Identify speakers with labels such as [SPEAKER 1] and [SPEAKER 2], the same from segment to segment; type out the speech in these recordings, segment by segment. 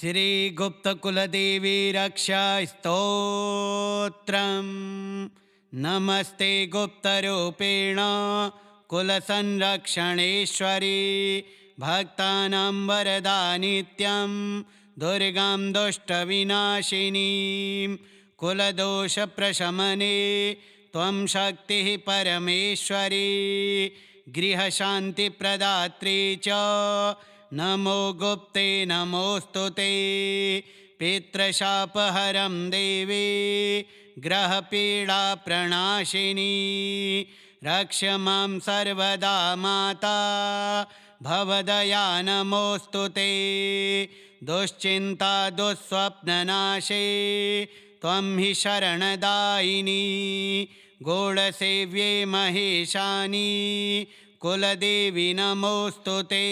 [SPEAKER 1] श्रीगुप्तकुलदेवी रक्षा स्तोत्रम्। नमस्ते गुप्तरूपेण कुलसंरक्षणेश्वरी, भक्तानां वरदा नित्यं दुर्गां दुष्टविनाशिनीं। कुलदोषप्रशमने त्वं शक्तिः परमेश्वरी, गृहशान्तिप्रदात्री च नमो गुप्ते नमोस्तुते। पितृशापहरं देवी ग्रहपीडाप्रणाशिनी, रक्ष मां सर्वदा माता भवदया नमोस्तुते। दुश्चिन्ता दुःस्वप्ननाशे त्वं हि शरणदायिनी, गूढसेव्ये महेशानी कुलदेवी नमोस्तुते।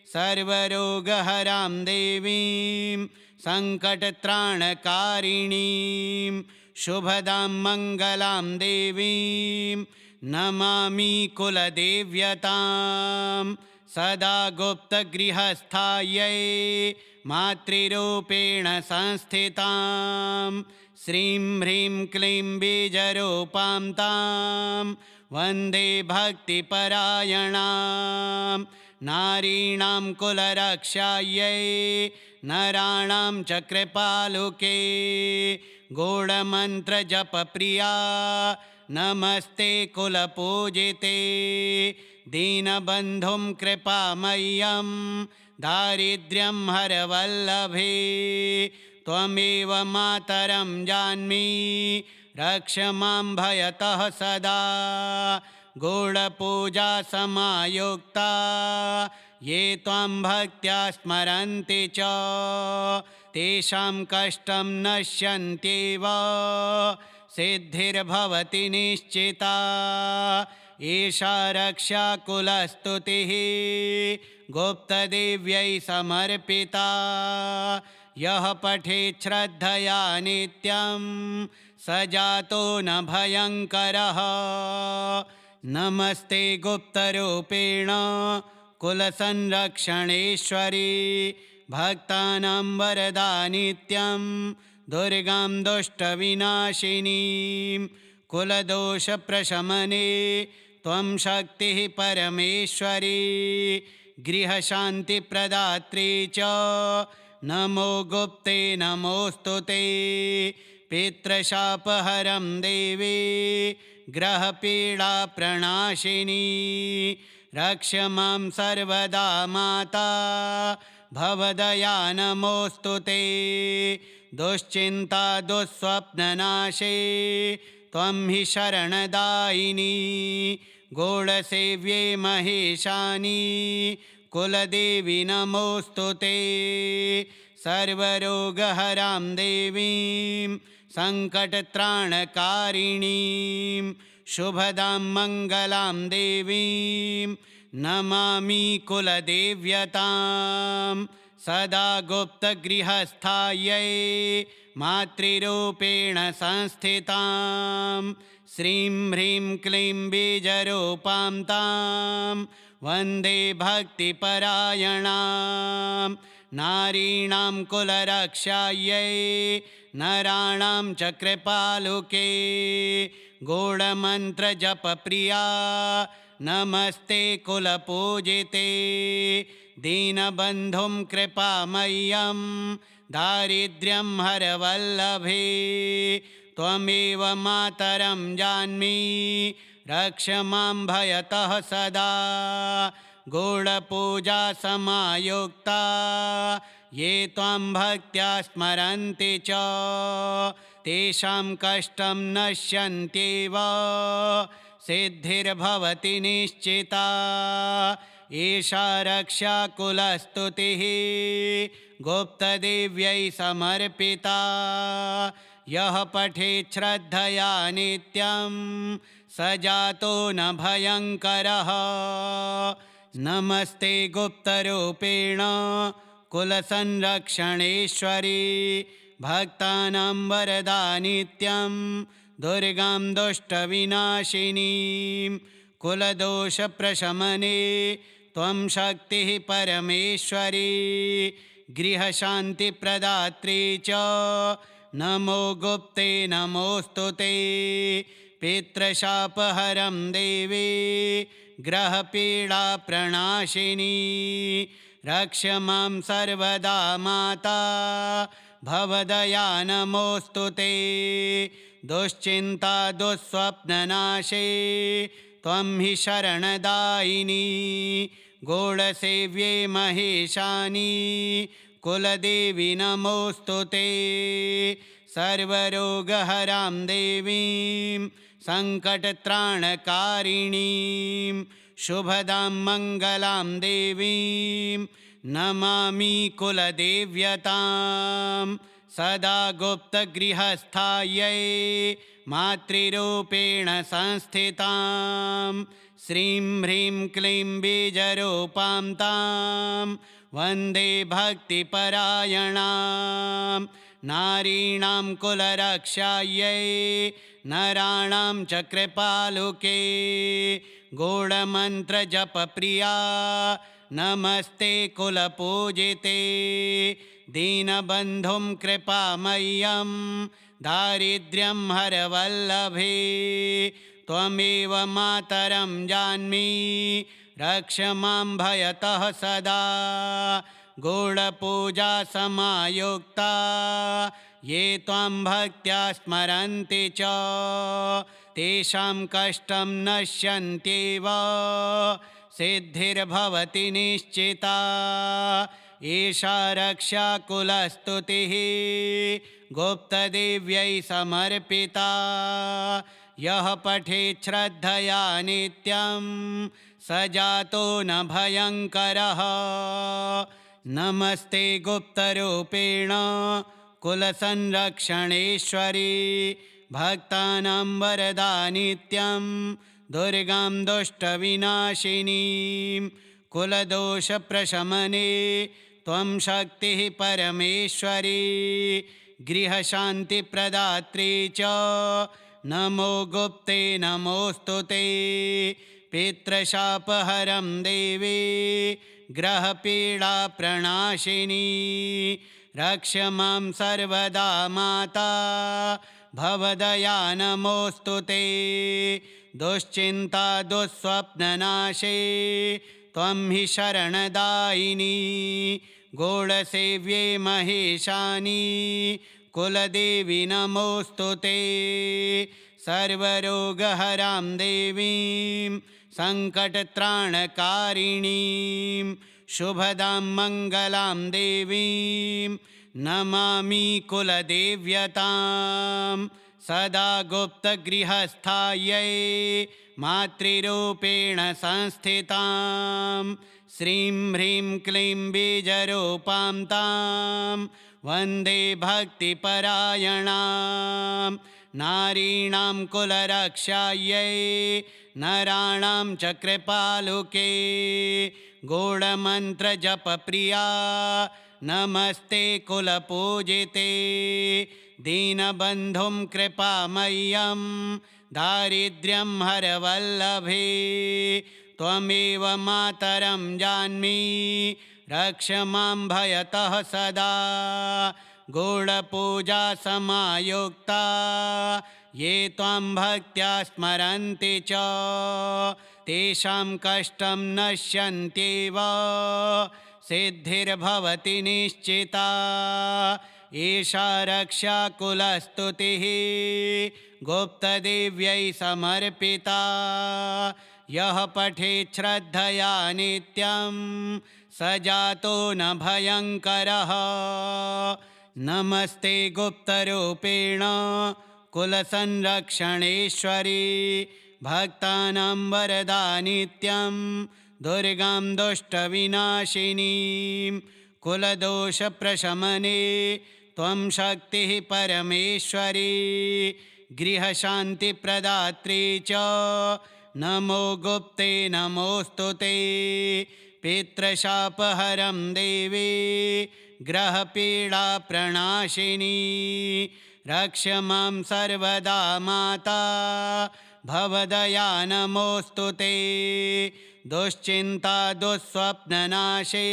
[SPEAKER 1] सर्वरोगहरां देवीं संकटत्राणकारिणीं, शुभदां मङ्गलां देवीं नमामि कुलदेव्यतां। सदा गुप्तगृहस्थायै मातृरूपेण संस्थितां, श्रीं ह्रीं क्लीं बीजरूपां तां वन्दे भक्तिपरायणां। नारीणां कुलरक्षायै नराणां च कृपालुके, गूढमन्त्रजपप्रिया नमस्ते कुलपूजिते। दीनबन्धुं कृपामय्यं दारिद्र्यं हरवल्लभे, त्वमेव मातरं जान्मि रक्ष मां भयतः सदा। गूढपूजा समायुक्ता ये त्वां भक्त्या स्मरन्ति च, तेषां कष्टं नश्यन्त्येव सिद्धिर्भवति निश्चिता। एषा रक्षा कुलस्तुतिः गुप्तदेव्यै समर्पिता, यः पठेत् श्रद्धया नित्यं स जातो न भयङ्करः। नमस्ते गुप्तरूपेण कुलसंरक्षणेश्वरी, भक्तानां वरदा नित्यं दुर्गां दुष्टविनाशिनीं। कुलदोषप्रशमने त्वं शक्तिः परमेश्वरी, गृहशान्तिप्रदात्री च नमो गुप्ते नमोस्तुते। पितृशापहरं देवी ग्रहपीडाप्रणाशिनी, रक्ष मां सर्वदा माता भवदया नमोस्तुते। दुश्चिन्ता दुःस्वप्ननाशे त्वं हि शरणदायिनी, गूढसेव्ये महेशानी कुलदेवी नमोस्तुते। सर्वरोगहरां देवीं संकटत्राणकारिणीं, शुभदां मङ्गलां देवीं नमामि कुलदेव्यतां। सदा गुप्तगृहस्थायै मातृरूपेण संस्थितां, श्रीं ह्रीं क्लीं बीजरूपां तां वन्दे भक्तिपरायणां। नारीणां कुलरक्षायै नराणां च कृपालुके, गूढमन्त्रजपप्रिया नमस्ते कुलपूजिते। दीनबन्धुं कृपामय्यं दारिद्र्यं हरवल्लभे, त्वमेव मातरं जान्मि रक्ष मां भयतः सदा। गूढपूजा समायुक्ता ये त्वां भक्त्या स्मरन्ति च, तेषां कष्टं नश्यन्त्येव सिद्धिर्भवति निश्चिता। एषा रक्षा कुलस्तुतिः गुप्तदेव्यै समर्पिता, यः पठेत् श्रद्धया नित्यं स जातो न भयङ्करः। नमस्ते गुप्तरूपेण कुलसंरक्षणेश्वरी, भक्तानां वरदा नित्यं दुर्गां दुष्टविनाशिनीं। कुलदोषप्रशमने त्वं शक्तिः परमेश्वरी, गृहशान्तिप्रदात्री च नमो गुप्ते नमोऽस्तु ते। पितृशापहरं देवी ग्रहपीडाप्रणाशिनी रक्ष मां सर्वदा माता भवदया नमोऽस्तु ते। दुश्चिन्ता दुःस्वप्ननाशे त्वं हि शरणदायिनी गूढसेव्ये महेशानी कुलदेवी नमोऽस्तु ते। सर्वरोगहरां देवीं सङ्कटत्राणकारिणीं शुभदां मङ्गलां देवीं नमामि कुलदेव्यतां। सदा गुप्तगृहस्थायै मातृरूपेण संस्थितां श्रीं ह्रीं क्लीं बीजरूपां तां वन्दे भक्तिपरायणां। नारीणां कुलरक्षायै नराणां च कृपालुके गूढमन्त्रजपप्रिया नमस्ते कुलपूजिते। दीनबन्धुं कृपामय्यं दारिद्र्यं हरवल्लभे त्वमेव मातरं जान्मि रक्ष मां भयतः सदा। गूढपूजा समायुक्ता ये त्वां भक्त्या स्मरन्ति च तेषां कष्टं नश्यन्त्येव सिद्धिर्भवति निश्चिता। एषा रक्षा कुलस्तुतिः गुप्तदेव्यै समर्पिता। यः पठेत् श्रद्धया नित्यं स जातो न भयङ्करः। नमस्ते गुप्तरूपेण कुलसंरक्षणेश्वरी भक्तानां वरदा नित्यं दुर्गां दुष्टविनाशिनीं कुलदोषप्रशमने त्वं शक्तिः परमेश्वरी गृहशान्तिप्रदात्री च नमो गुप्ते नमोऽस्तु ते। पितृशापहरं देवी ग्रहपीडाप्रणाशिनी रक्ष मां सर्वदा माता भवदया नमोऽस्तु ते। दुश्चिन्ता दुःस्वप्ननाशे त्वं हि शरणदायिनी गूढसेव्ये महेशानी कुलदेवी नमोऽस्तु ते। सर्वरोगहरां देवीं सङ्कटत्राणकारिणीं शुभदां मङ्गलां देवीं नमामि कुलदेव्यतां। सदा गुप्तगृहस्थायै मातृरूपेण संस्थितां श्रीं ह्रीं क्लीं बीजरूपां तां वन्दे भक्तिपरायणां। नारीणां कुलरक्षायै नराणां च कृपालुके गूढमन्त्रजपप्रिया नमस्ते कुलपूजिते। दीनबन्धुं कृपामय्यं दारिद्र्यं हरवल्लभे त्वमेव मातरं जान्मि रक्ष मां भयतः सदा। गूढपूजा समायुक्ता ये त्वां भक्त्या स्मरन्ति च तेषां कष्टं नश्यन्त्येव सिद्धिर्भवति निश्चिता। एषा रक्षा कुलस्तुतिः गुप्तदेव्यै समर्पिता। यः पठेत् श्रद्धया नित्यं स जातो न भयङ्करः। नमस्ते गुप्तरूपेण कुलसंरक्षणेश्वरी भक्तानां वरदा नित्यं दुर्गां दुष्टविनाशिनीं कुलदोषप्रशमने त्वं शक्तिः परमेश्वरी गृहशान्तिप्रदात्री च नमो गुप्ते नमोऽस्तु ते। पितृशापहरं देवी ग्रहपीडाप्रणाशिनी रक्ष मां सर्वदा माता भवदया नमोऽस्तु ते। दुश्चिन्ता दुःस्वप्ननाशे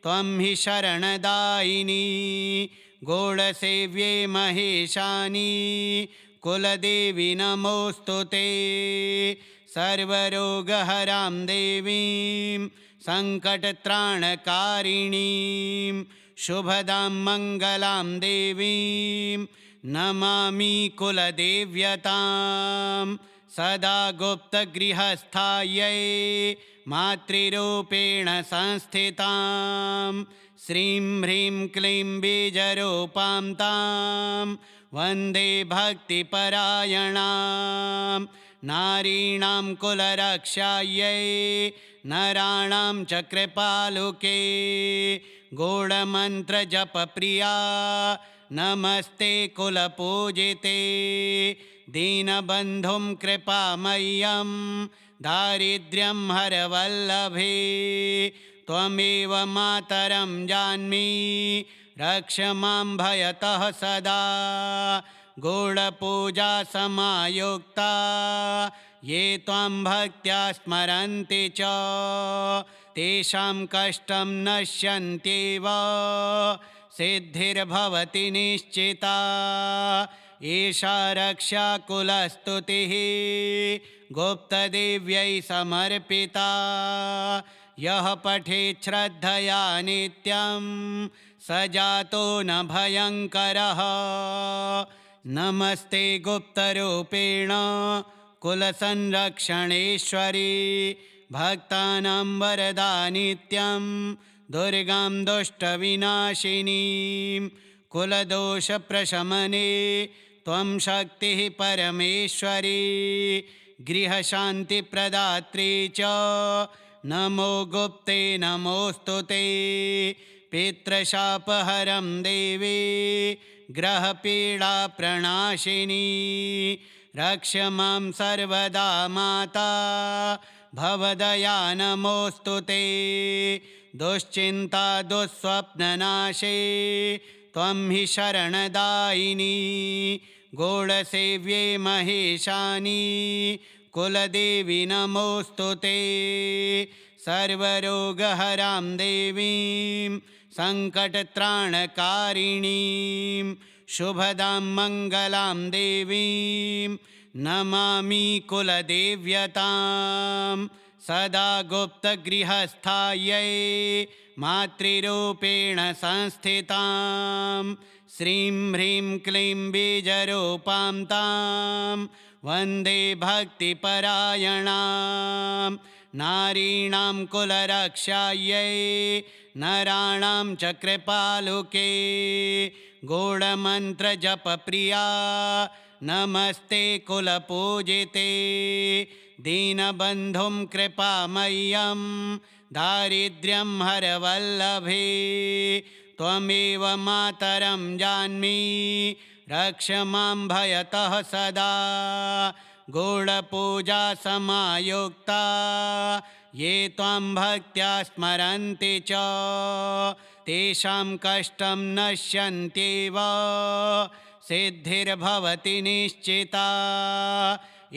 [SPEAKER 1] त्वं हि शरणदायिनी गौडसेव्ये महेशानी कुलदेवी नमोऽस्तु ते सर्वरोगहरां देवीं सङ्कटत्राणकारिणीं शुभदां मङ्गलां देवीं नमामि कुलदेव्यतां सदा गुप्तगृहस्थायै मातृरूपेण संस्थितां श्रीं ह्रीं क्लीं बीजरूपां तां वन्दे भक्तिपरायणां नारीणां कुलरक्षायै नराणां च कृपालुके गूढमन्त्रजपप्रिया नमस्ते कुलपूजिते दीनबन्धुं कृपामय्यं दारिद्र्यं हरवल्लभे त्वमेव मातरं जान्मि रक्ष मां भयतः सदा गूढपूजा समायुक्ता ये त्वां भक्त्या स्मरन्ति च तेषां कष्टं नश्यन्त्येव सिद्धिर्भवति निश्चिता एषा रक्षाकुलस्तुतिः गुप्तदेव्यै समर्पिता यः पठेत् श्रद्धया नित्यं स जातो न भयङ्करः नमस्ते गुप्तरूपेण कुलसंरक्षणेश्वरी भक्तानां वरदा नित्यं दुर्गां दुष्टविनाशिनीं कुलदोषप्रशमने त्वं शक्तिः परमेश्वरी गृहशान्तिप्रदात्री च नमो गुप्ते नमोऽस्तु ते पितृशापहरं देवी ग्रहपीडाप्रणाशिनी रक्ष मां सर्वदा माता भवदया नमोऽस्तु ते दुश्चिन्ता दुःस्वप्ननाशे त्वं हि शरणदायिनी गौडसेव्ये महेशानी कुलदेवी नमोऽस्तु ते सर्वरोगहरां देवीं सङ्कटत्राणकारिणीं शुभदां मङ्गलां देवीं नमामि कुलदेव्यतां सदा गुप्तगृहस्थायै मातृरूपेण संस्थितां श्रीं ह्रीं क्लीं बीजरूपां तां वन्दे भक्तिपरायणां नारीणां कुलरक्षायै नराणां च कृपालुके गूढमन्त्रजपप्रिया नमस्ते कुलपूजिते दीनबन्धुं कृपामय्यं दारिद्र्यं हरवल्लभे त्वमेव मातरं जान्मि रक्ष मां भयतः सदा गूढपूजा समायुक्ता ये त्वां भक्त्या स्मरन्ति च तेषां कष्टं नश्यन्त्येव सिद्धिर्भवति निश्चिता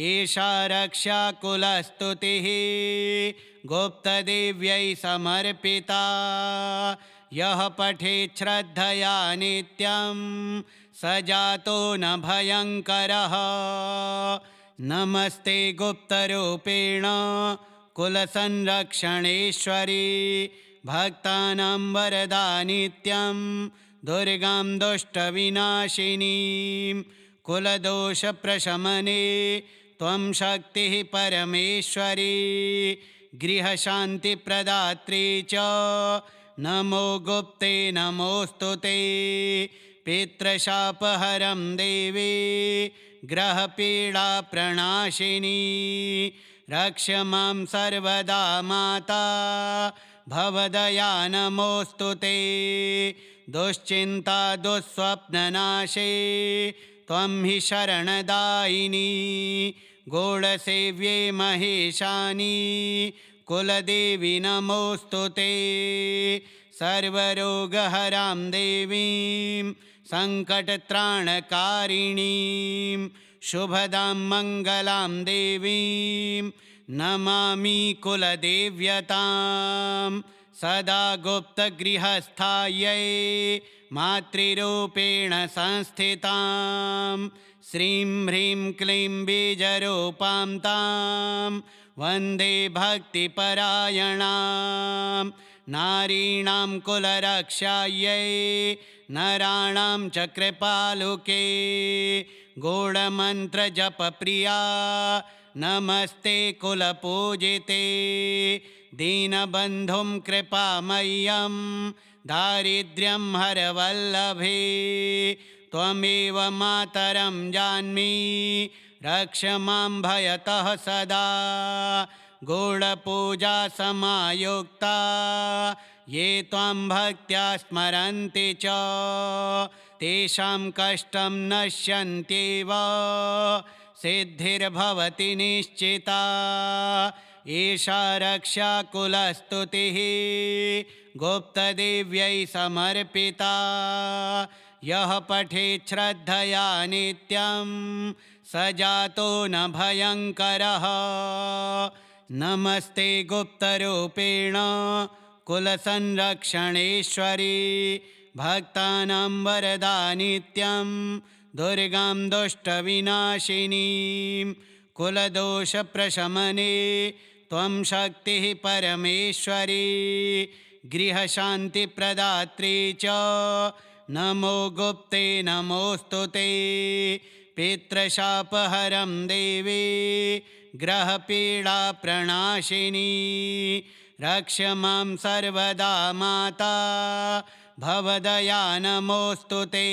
[SPEAKER 1] एषा रक्षाकुलस्तुतिः गुप्तदेव्यै समर्पिता यः पठेत् श्रद्धया नित्यं स जातो न भयङ्करः नमस्ते गुप्तरूपेण कुलसंरक्षणेश्वरी भक्तानां वरदा नित्यं दुर्गां दुष्टविनाशिनीं कुलदोषप्रशमने त्वं शक्तिः परमेश्वरी गृहशान्तिप्रदात्री च नमो गुप्ते नमोऽस्तु ते पितृशापहरं देवी ग्रहपीडाप्रणाशिनी रक्ष मां सर्वदा माता भवदया नमोऽस्तु ते दुश्चिन्ता दुःस्वप्ननाशे त्वं हि शरणदायिनी गौडसेव्ये महेशानी कुलदेवी नमोऽस्तु ते सर्वरोगहरां देवीं सङ्कटत्राणकारिणीं शुभदां मङ्गलां देवीं नमामि कुलदेव्यतां सदा गुप्तगृहस्थायै मातृरूपेण संस्थितां श्रीं ह्रीं क्लीं बीजरूपां तां वन्दे भक्तिपरायणां नारीणां कुलरक्षायै नराणां च कृपालुके गूढमन्त्रजपप्रिया नमस्ते कुलपूजिते दीनबन्धुं कृपामय्यं दारिद्र्यं हरवल्लभे त्वमेव मातरं जान्मि रक्ष मां भयतः सदा गूढपूजा समायुक्ता ये त्वां भक्त्या स्मरन्ति च तेषां कष्टं नश्यन्त्येव सिद्धिर्भवति निश्चिता एषा रक्षाकुलस्तुतिः गुप्तदेव्यै समर्पिता यः पठेत् श्रद्धया नित्यं स जातो न भयङ्करः नमस्ते गुप्तरूपेण कुलसंरक्षणेश्वरी भक्तानां वरदा नित्यं दुर्गां दुष्टविनाशिनीं कुलदोषप्रशमने त्वं शक्तिः परमेश्वरी गृहशान्तिप्रदात्री च नमो गुप्ते नमोऽस्तु ते पितृशापहरं देवी ग्रहपीडाप्रणाशिनी रक्ष मां सर्वदा माता भवदया नमोऽस्तु ते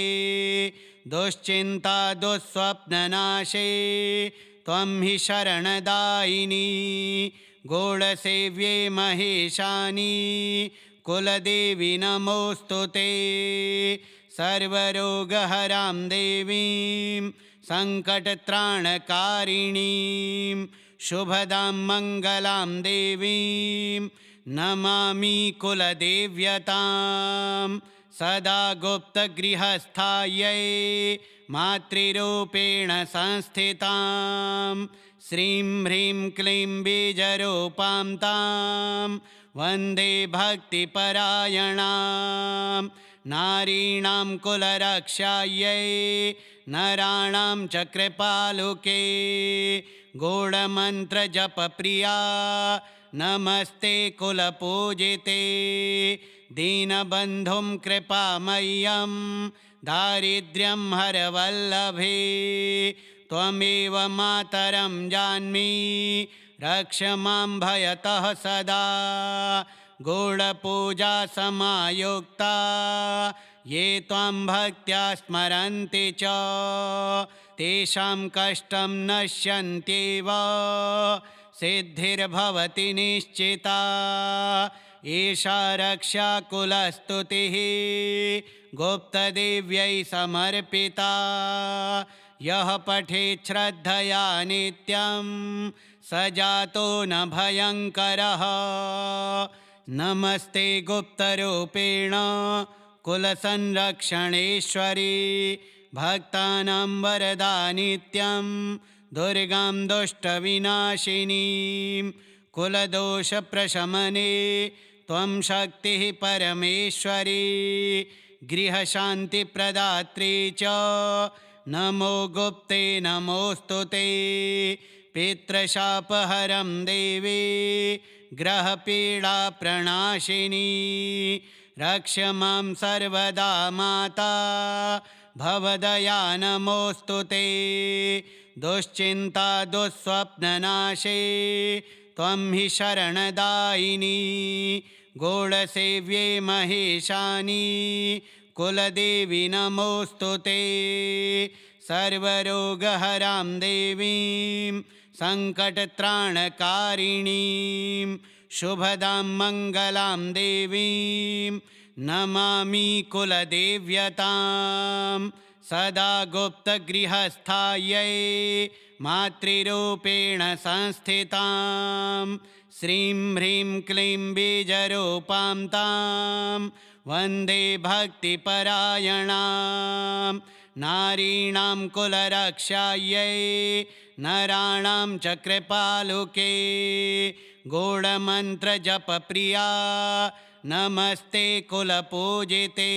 [SPEAKER 1] दुश्चिन्ता दुःस्वप्ननाशे त्वं हि शरणदायिनी गूढसेव्ये महेशानी कुलदेवी नमोऽस्तु ते सर्वरोगहरां देवीं सङ्कटत्राणकारिणीं शुभदां मङ्गलां देवीं नमामि कुलदेव्यतां सदा गुप्तगृहस्थायै मातृरूपेण संस्थितां श्रीं ह्रीं क्लीं बीजरूपां तां वन्दे भक्तिपरायणां नारीणां कुलरक्षायै नराणां च कृपालुके गूढमन्त्रजपप्रिया नमस्ते कुलपूजिते दीनबन्धुं कृपामय्यं दारिद्र्यं हरवल्लभे त्वमेव मातरं जान्मि रक्ष मां भयतः सदा गूढपूजा समायुक्ता ये त्वां भक्त्या स्मरन्ति च तेषां कष्टं नश्यन्त्येव सिद्धिर्भवति निश्चिता एषा रक्षाकुलस्तुतिः गुप्तदेव्यै समर्पिता यः पठेत् श्रद्धया नित्यं स जातो न भयङ्करः नमस्ते गुप्तरूपेण कुलसंरक्षणेश्वरी भक्तानां वरदा नित्यं दुर्गां दुष्टविनाशिनीं कुलदोषप्रशमने त्वं शक्तिः परमेश्वरी गृहशान्तिप्रदात्री च नमो गुप्ते नमोऽस्तु ते पितृशापहरं देवी ग्रहपीडाप्रणाशिनी रक्ष मां सर्वदा माता भवदया नमोऽस्तु ते दुश्चिन्ता दुःस्वप्ननाशे त्वं हि शरणदायिनी गूढसेव्ये महेशानी कुलदेवी नमोऽस्तु ते सर्वरोगहरां देवीं सङ्कटत्राणकारिणीं शुभदां मङ्गलां देवीं नमामि कुलदेव्यतां सदा गुप्तगृहस्थायै मातृरूपेण संस्थितां श्रीं ह्रीं क्लीं बीजरूपां तां वन्दे भक्तिपरायणां नारीणां कुलरक्षायै नराणां च कृपालुके गूढमन्त्रजपप्रिया नमस्ते कुलपूजिते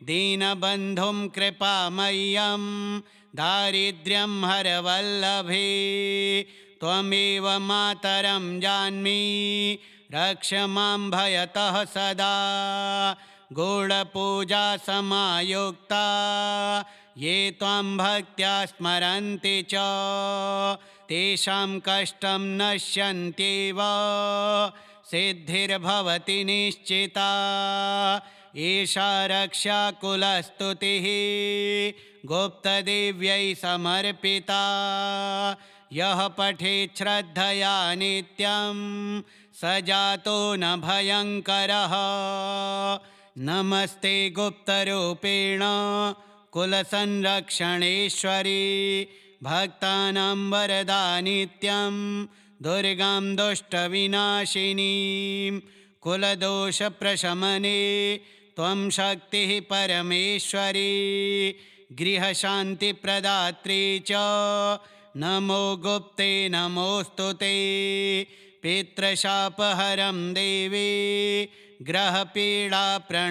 [SPEAKER 1] दीनबन्धुं कृपामय्यं दारिद्र्यं हरवल्लभे त्वमेव मातरं जान्मि रक्ष मां भयतः सदा गूढपूजा समायुक्ता ये त्वां भक्त्या स्मरन्ति च तेषां कष्टं नश्यन्त्येव सिद्धिर्भवति निश्चिता एषा रक्षाकुलस्तुतिः गुप्तदेव्यै समर्पिता यः पठेत् श्रद्धया नित्यं स जातो न भयङ्करः नमस्ते गुप्तरूपेण कुलसंरक्षणेश्वरी भक्तानां वरदा नित्यं दुर्गां दुष्टविनाशिनीं कुलदोषप्रशमने त्वं शक्तिः परमेश्वरी गृहशान्तिप्रदात्री च नमो गुप्ते नमोऽस्तु ते पितृशापहरं देवी ग्रहपीडाप्रणाशिनी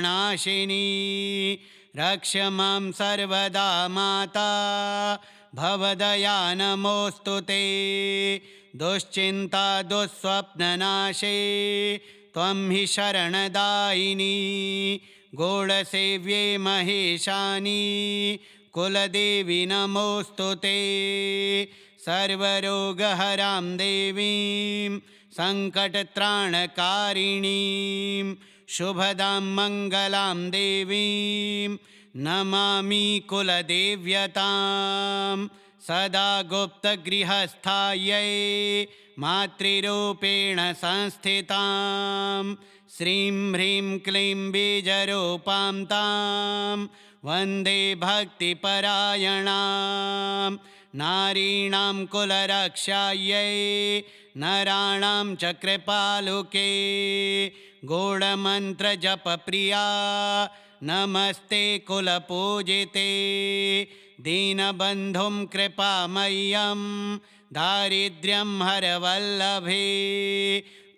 [SPEAKER 1] रक्ष मां सर्वदा माता भवदया नमोऽस्तु ते दुश्चिन्ता दुःस्वप्ननाशे त्वं हि शरणदायिनी गूढसेव्ये महेशानी कुलदेवी नमोऽस्तु ते सर्वरोगहरां देवीं सङ्कटत्राणकारिणीं शुभदां मङ्गलां देवीं नमामि कुलदेव्यतां सदा गुप्तगृहस्थायै मातृरूपेण संस्थितां श्रीं ह्रीं क्लीं बीजरूपां तां वन्दे भक्तिपरायणां नारीणां कुलरक्षायै नराणां च कृपालुके गूढमन्त्रजपप्रिया नमस्ते कुलपूजिते दीनबन्धुं कृपामय्यं दारिद्र्यं हरवल्लभे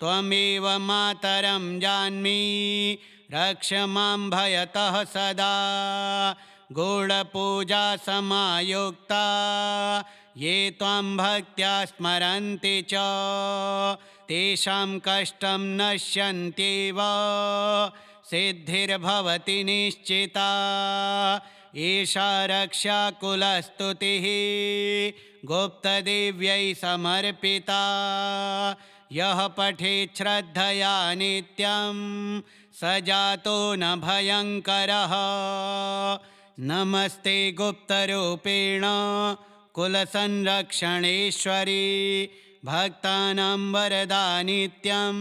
[SPEAKER 1] त्वमेव मातरं जान्मि रक्ष मां भयतः सदा गूढपूजा समायुक्ता ये त्वां भक्त्या स्मरन्ति च तेषां कष्टं नश्यन्त्येव सिद्धिर्भवति निश्चिता एषा रक्षाकुलस्तुतिः गुप्तदेव्यै समर्पिता यः पठेत् श्रद्धया नित्यं स जातो न भयङ्करः नमस्ते गुप्तरूपेण कुलसंरक्षणेश्वरी भक्तानां वरदा नित्यं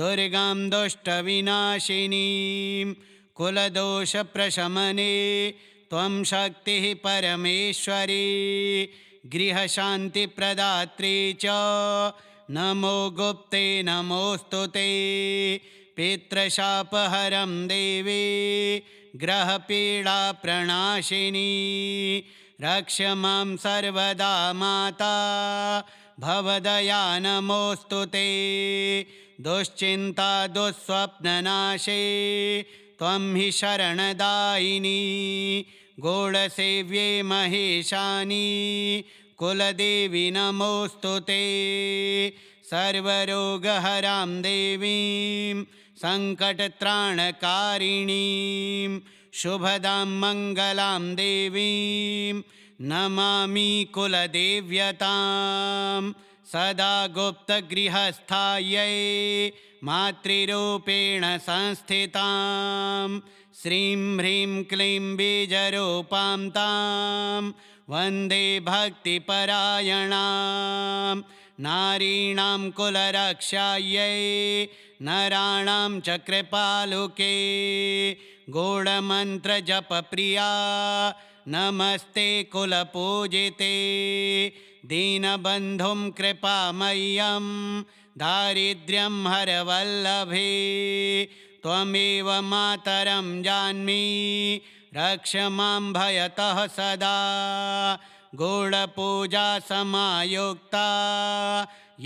[SPEAKER 1] दुर्गां दुष्टविनाशिनीं कुलदोषप्रशमने त्वं शक्तिः परमेश्वरी गृहशान्तिप्रदात्री च नमो गुप्ते नमोऽस्तु ते पितृशापहरं देवी ग्रहपीडाप्रणाशिनी रक्ष मां सर्वदा माता भवदया नमोऽस्तु ते दुश्चिन्ता दुःस्वप्ननाशे त्वं हि शरणदायिनी गूढसेव्ये महेशानी कुलदेवी नमोऽस्तु ते सर्वरोगहरां देवीं सङ्कटत्राणकारिणीं शुभदां मङ्गलां देवीं नमामि कुलदेव्यतां सदा गुप्तगृहस्थायै मातृरूपेण संस्थितां श्रीं ह्रीं क्लीं बीजरूपां तां वन्दे भक्तिपरायणां नारीणां कुलरक्षायै नराणां च कृपालुके गूढमन्त्रजपप्रिया नमस्ते कुलपूजिते दीनबन्धुं कृपामय्यं दारिद्र्यं हरवल्लभे त्वमेव मातरं जान्मि रक्ष मां भयतः सदा गूढपूजा समायुक्ता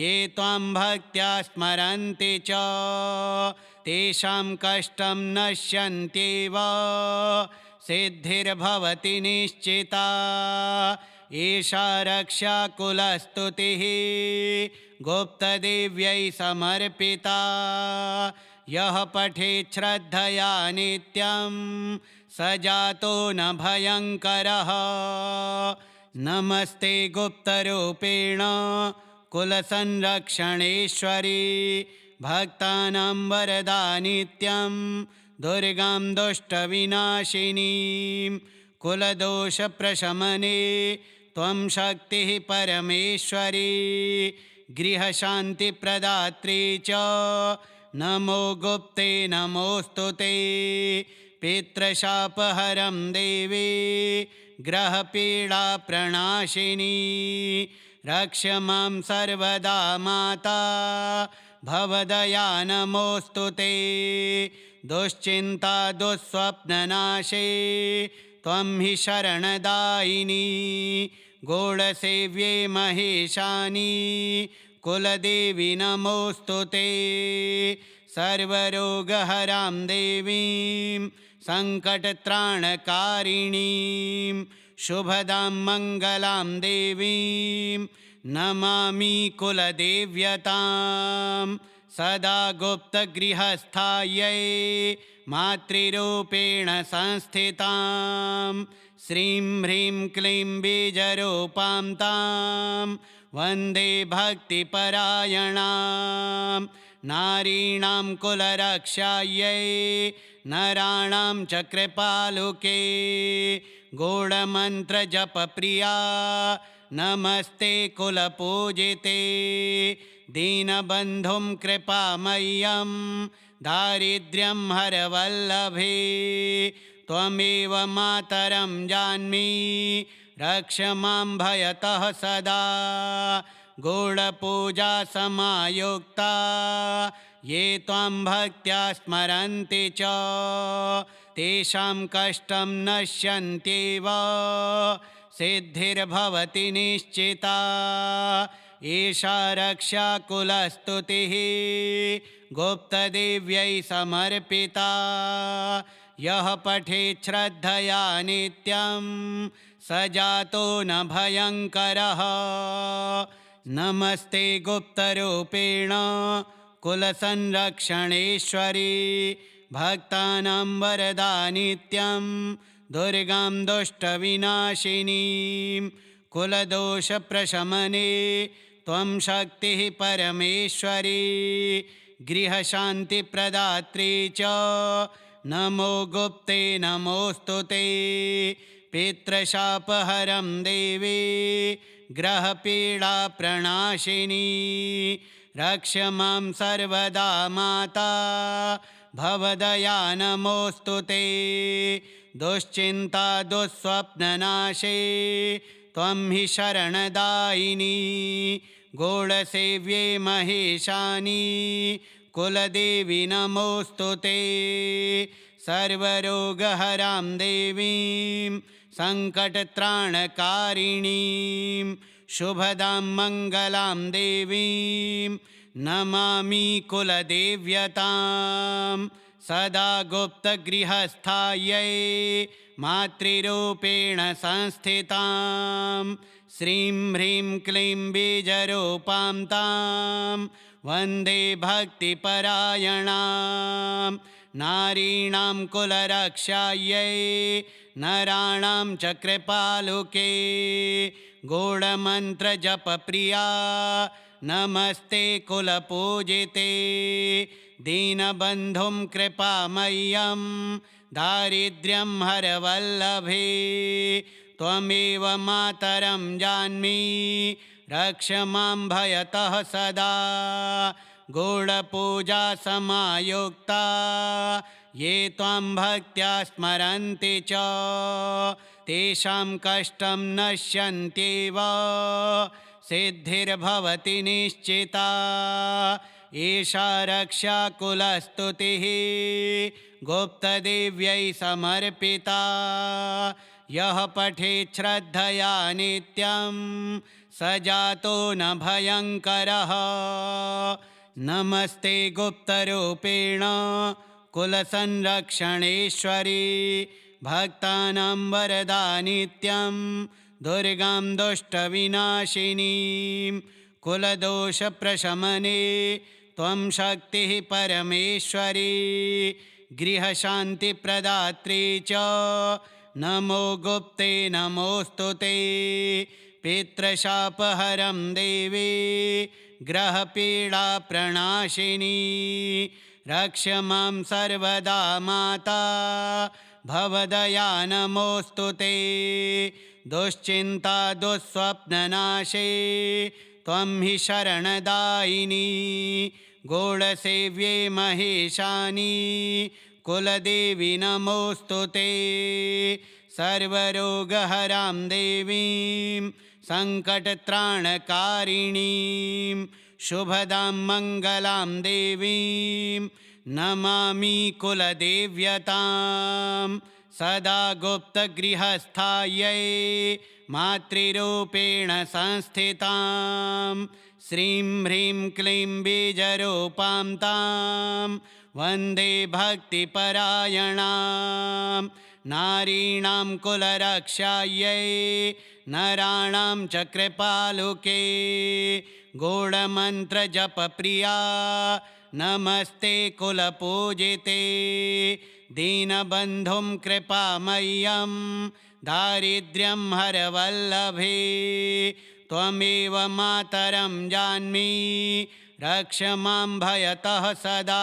[SPEAKER 1] ये त्वां भक्त्या स्मरन्ति च तेषां कष्टं नश्यन्त्येव सिद्धिर्भवति निश्चिता एषा रक्षाकुलस्तुतिः गुप्तदेव्यै समर्पिता यः पठेत् श्रद्धया नित्यं स जातो न भयङ्करः नमस्ते गुप्तरूपेण कुलसंरक्षणेश्वरी भक्तानां वरदा नित्यं दुर्गां दुष्टविनाशिनीं कुलदोषप्रशमने त्वं शक्तिः परमेश्वरी गृहशान्तिप्रदात्री च नमो गुप्ते नमोऽस्तु ते पितृशापहरं देवी ग्रहपीडाप्रणाशिनी रक्ष मां सर्वदा माता भवदया नमोऽस्तु ते दुश्चिन्ता दुःस्वप्ननाशे त्वं हि शरणदायिनी गूढसेव्ये महेशानी कुलदेवी नमोऽस्तु ते सर्वरोगहरां देवीं सङ्कटत्राणकारिणीं शुभदां मङ्गलां देवीं नमामि कुलदेव्यतां सदा गुप्तगृहस्थायै मातृरूपेण संस्थितां श्रीं ह्रीं क्लीं बीजरूपां तां वन्दे भक्तिपरायणां नारीणां कुलरक्षायै नराणां च कृपालुके गूढमन्त्रजपप्रिया नमस्ते कुलपूजिते दीनबन्धुं कृपामय्यं दारिद्र्यं हरवल्लभे त्वमेव मातरं जान्मि रक्ष मां भयतः सदा गूढपूजा समायुक्ता ये त्वां भक्त्या स्मरन्ति च तेषां कष्टं नश्यन्त्येव सिद्धिर्भवति निश्चिता एषा रक्षाकुलस्तुतिः गुप्तदेव्यै समर्पिता यः पठेत् श्रद्धया नित्यं स जातो न भयङ्करः नमस्ते गुप्तरूपेण कुलसंरक्षणेश्वरी भक्तानां वरदा नित्यं दुर्गां दुष्टविनाशिनीं कुलदोषप्रशमने त्वं शक्तिः परमेश्वरी गृहशान्तिप्रदात्री च नमो गुप्ते नमोऽस्तु ते पितृशापहरं देवी ग्रहपीडाप्रणाशिनी रक्ष मां सर्वदा माता भवदया नमोऽस्तु ते दुश्चिन्ता दुःस्वप्ननाशे त्वं हि शरणदायिनी गूढसेव्ये महेशानी कुलदेवी नमोऽस्तु ते सर्वरोगहरां देवीं सङ्कटत्राणकारिणीं शुभदां मङ्गलां देवीं नमामि कुलदेव्यतां सदा गुप्तगृहस्थायै मातृरूपेण संस्थितां श्रीं ह्रीं क्लीं बीजरूपां तां वन्दे भक्तिपरायणां नारीणां कुलरक्षायै नराणां च कृपालुके गूढमन्त्रजपप्रिया नमस्ते कुलपूजिते दीनबन्धुं कृपामय्यं दारिद्र्यं हरवल्लभे त्वमेव मातरं जान्मि रक्ष मां भयतः सदा गूढपूजा समायुक्ता ये त्वां भक्त्या स्मरन्ति च तेषां कष्टं नश्यन्त्येव सिद्धिर्भवति निश्चिता एषा रक्षाकुलस्तुतिः गुप्तदेव्यै समर्पिता यः पठेत् श्रद्धया नित्यं स जातो न भयङ्करः नमस्ते गुप्तरूपेण कुलसंरक्षणेश्वरी भक्तानां वरदा नित्यं दुर्गां दुष्टविनाशिनीं कुलदोषप्रशमने त्वं शक्तिः परमेश्वरी गृहशान्तिप्रदात्री च नमो गुप्ते नमोऽस्तु ते पितृशापहरं देवी ग्रहपीडाप्रणाशिनी रक्ष मां सर्वदा माता भवदया नमोऽस्तु ते दुश्चिन्ता दुःस्वप्ननाशे त्वं हि शरणदायिनी गूढसेव्ये महेशानी कुलदेवी नमोऽस्तु ते सर्वरोगहरां देवीं सङ्कटत्राणकारिणीं शुभदां मङ्गलां देवीं नमामि कुलदेव्यतां सदा गुप्तगृहस्थायै मातृरूपेण संस्थितां श्रीं ह्रीं क्लीं बीजरूपां तां वन्दे भक्तिपरायणां नारीणां कुलरक्षायै नराणां च कृपालुके गूढमन्त्रजपप्रिया नमस्ते कुलपूजिते दीनबन्धुं कृपामय्यं दारिद्र्यं हरवल्लभे त्वमेव मातरं जान्मि रक्ष मां भयतः सदा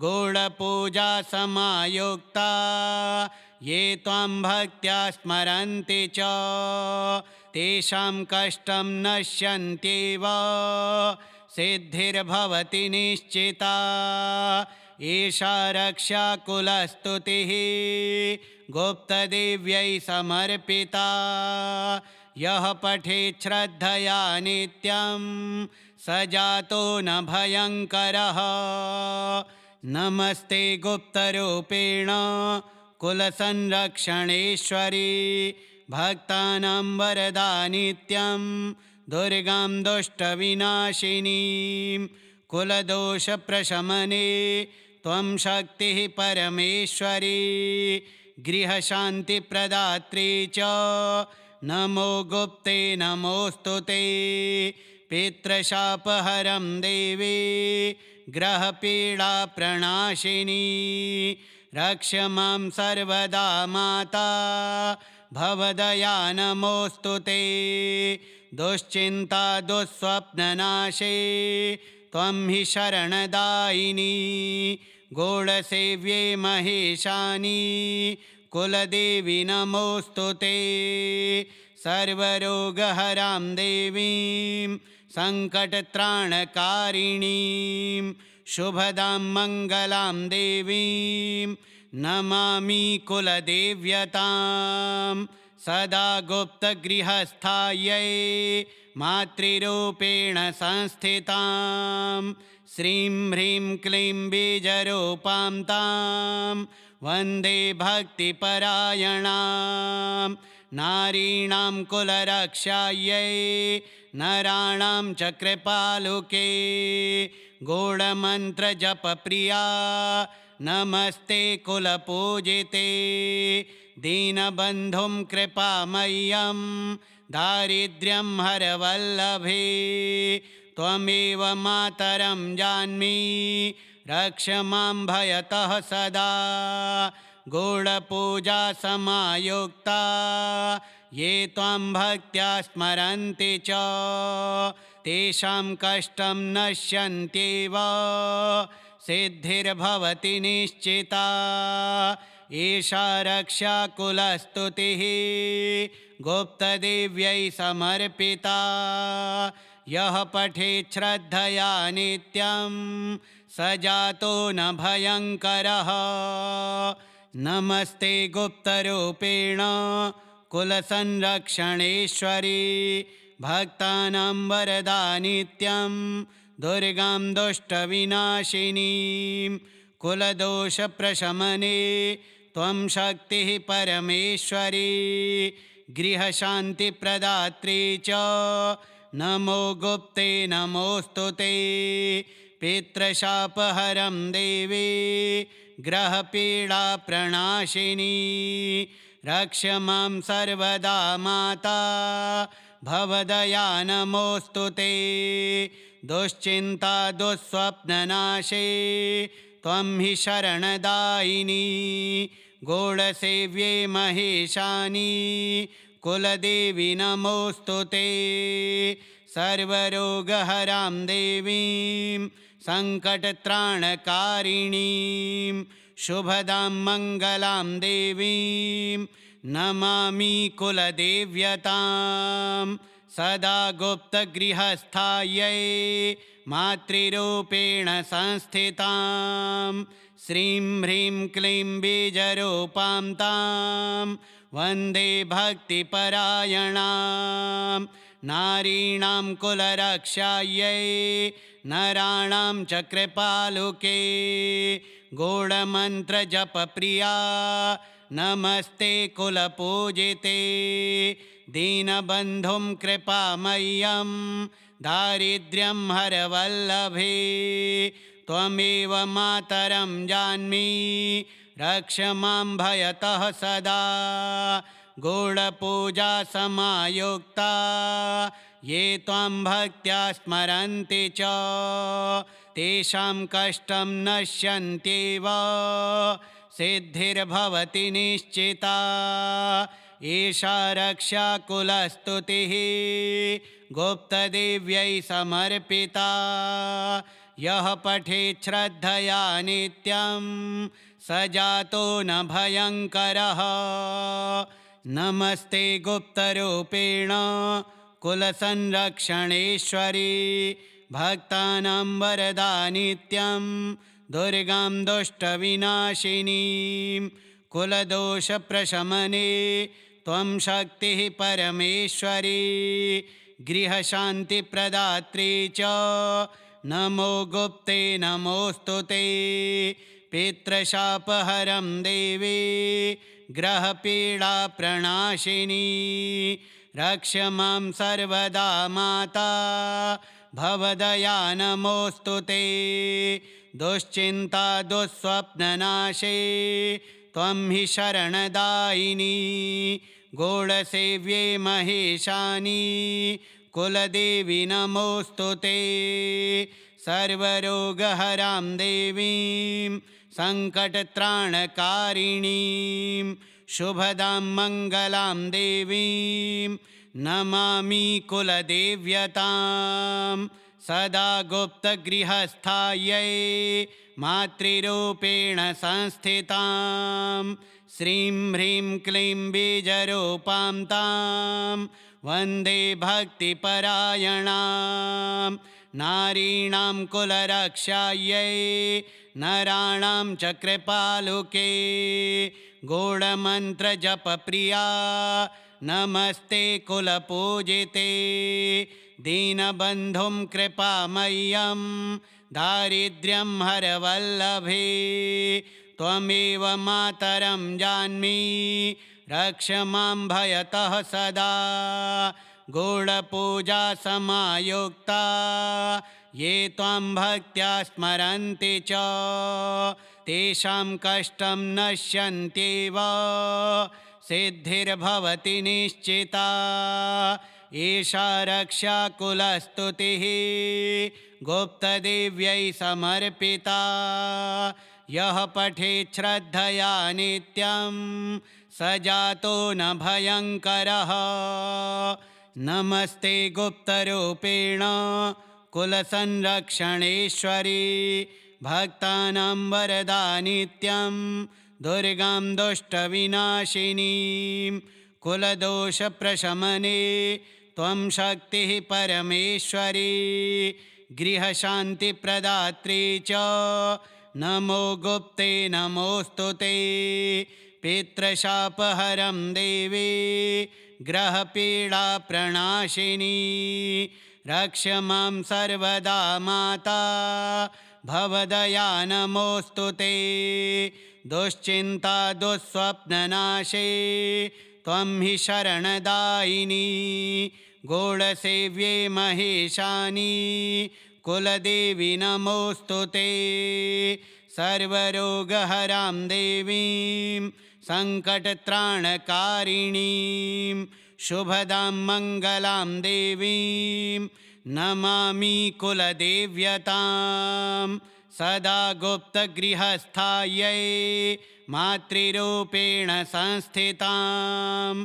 [SPEAKER 1] गूढपूजा समायुक्ता ये त्वां भक्त्या स्मरन्ति च तेषां कष्टं नश्यन्त्येव सिद्धिर्भवति निश्चिता एषा रक्षा कुलस्तुतिः गुप्तदेव्यै समर्पिता यः पठेत् श्रद्धया नित्यं स जातो न भयङ्करः नमस्ते गुप्तरूपेण कुलसंरक्षणेश्वरी भक्तानां वरदा नित्यं दुर्गां दुष्टविनाशिनीं कुलदोषप्रशमने त्वं शक्तिः परमेश्वरी गृहशान्तिप्रदात्री च नमो गुप्ते नमोऽस्तु ते पितृशापहरं देवी ग्रहपीडाप्रणाशिनी रक्ष मां सर्वदा माता भवदया नमोऽस्तु ते दुश्चिन्ता दुःस्वप्ननाशे त्वं हि शरणदायिनी गूढसेव्ये महेशानी कुलदेवी नमोऽस्तु ते सर्वरोगहरां देवीं सङ्कटत्राणकारिणीं शुभदां मङ्गलां देवीं नमामि कुलदेव्यतां सदा गुप्तगृहस्थायै मातृरूपेण संस्थितां श्रीं ह्रीं क्लीं बीजरूपां तां वन्दे भक्तिपरायणां नारीणां कुलरक्षायै नराणां च कृपालुके गूढमन्त्रजपप्रिया नमस्ते कुलपूजिते दीनबन्धुं कृपामय्यं दारिद्र्यं हरवल्लभे त्वमेव मातरं जान्मि रक्ष मां भयतः सदा गूढपूजा समायुक्ता ये त्वां भक्त्या स्मरन्ति च तेषां कष्टं नश्यन्त्येव सिद्धिर्भवति निश्चिता एषा रक्षा कुलस्तुतिः गुप्तदेव्यै समर्पिता यः पठेत् श्रद्धया नित्यं स जातो न भयङ्करः नमस्ते गुप्तरूपेण कुलसंरक्षणेश्वरी भक्तानां वरदा नित्यं दुर्गां दुष्टविनाशिनीं कुलदोषप्रशमने त्वं शक्तिः परमेश्वरी गृहशान्तिप्रदात्री च नमो गुप्ते नमोऽस्तु ते पितृशापहरं देवी ग्रहपीडाप्रणाशिनी रक्ष मां सर्वदा माता भवदया नमोऽस्तु ते दुश्चिन्ता दुःस्वप्ननाशे त्वं हि शरणदायिनी गूढसेव्ये महेशानी कुलदेवी नमोऽस्तु ते सर्वरोगहरां देवीं सङ्कटत्राणकारिणीं शुभदां मङ्गलां देवीं नमामि कुलदेव्यतां सदा गुप्तगृहस्थायै मातृरूपेण संस्थितां श्रीं ह्रीं क्लीं बीजरूपां तां वन्दे भक्तिपरायणां नारीणां कुलरक्षायै नराणां च कृपालुके गूढमन्त्रजपप्रिया नमस्ते कुलपूजिते दीनबन्धुं कृपामय्यं दारिद्र्यं हरवल्लभे त्वमेव मातरं जान्मि रक्ष मां भयतः सदा गूढपूजा समायुक्ता ये त्वां भक्त्या स्मरन्ति च तेषां कष्टं नश्यन्त्येव सिद्धिर्भवति निश्चिता एषा रक्षा कुलस्तुतिः गुप्तदेव्यै समर्पिता यः पठेत् श्रद्धया नित्यं स जातो न भयङ्करः नमस्ते गुप्तरूपेण कुलसंरक्षणेश्वरी भक्तानां वरदा नित्यं दुर्गां दुष्टविनाशिनीं कुलदोषप्रशमने त्वं शक्तिः परमेश्वरी गृहशान्तिप्रदात्री च नमो गुप्ते नमोऽस्तु ते पितृशापहरं देवी ग्रहपीडाप्रणाशिनी रक्ष मां सर्वदा माता भवदया नमोऽस्तु ते दुश्चिन्ता दुःस्वप्ननाशे त्वं हि शरणदायिनी गूढसेव्ये महेशानी कुलदेवी नमोऽस्तु ते सर्वरोगहरां देवीं सङ्कटत्राणकारिणीं शुभदां मङ्गलां देवीं नमामि कुलदेव्यतां सदा गुप्तगृहस्थायै मातृरूपेण संस्थितां श्रीं ह्रीं क्लीं बीजरूपां तां वन्दे भक्तिपरायणां नारीणां कुलरक्षायै नराणां च कृपालुके गूढमन्त्रजपप्रिया नमस्ते कुलपूजिते दीनबन्धुं कृपामय्यं दारिद्र्यं हरवल्लभे त्वमेव मातरं जान्मि रक्ष मां भयतः सदा गूढपूजा समायुक्ता ये त्वां भक्त्या स्मरन्ति च तेषां कष्टं नश्यन्त्येव सिद्धिर्भवति निश्चिता एषा रक्षा कुलस्तुतिः गुप्तदेव्यै समर्पिता यः पठेत् श्रद्धया नित्यं स जातो न भयङ्करः नमस्ते गुप्तरूपेण कुलसंरक्षणेश्वरी भक्तानां वरदा नित्यं दुर्गां दुष्टविनाशिनीं कुलदोषप्रशमने त्वं शक्तिः परमेश्वरी गृहशान्तिप्रदात्री च नमो गुप्ते नमोऽस्तु ते पितृशापहरं देवी ग्रहपीडाप्रणाशिनी रक्ष मां सर्वदा माता भवदया नमोऽस्तु ते दुश्चिन्ता दुःस्वप्ननाशे त्वं हि शरणदायिनी गौडसेव्ये महेशानि कुलदेवी नमोऽस्तु ते। सर्वरोगहरां देवीं सङ्कटत्राणकारिणीं शुभदां मङ्गलां देवीं नमामि कुलदेव्यतां। सदा गुप्तगृहस्थायै मातृरूपेण संस्थितां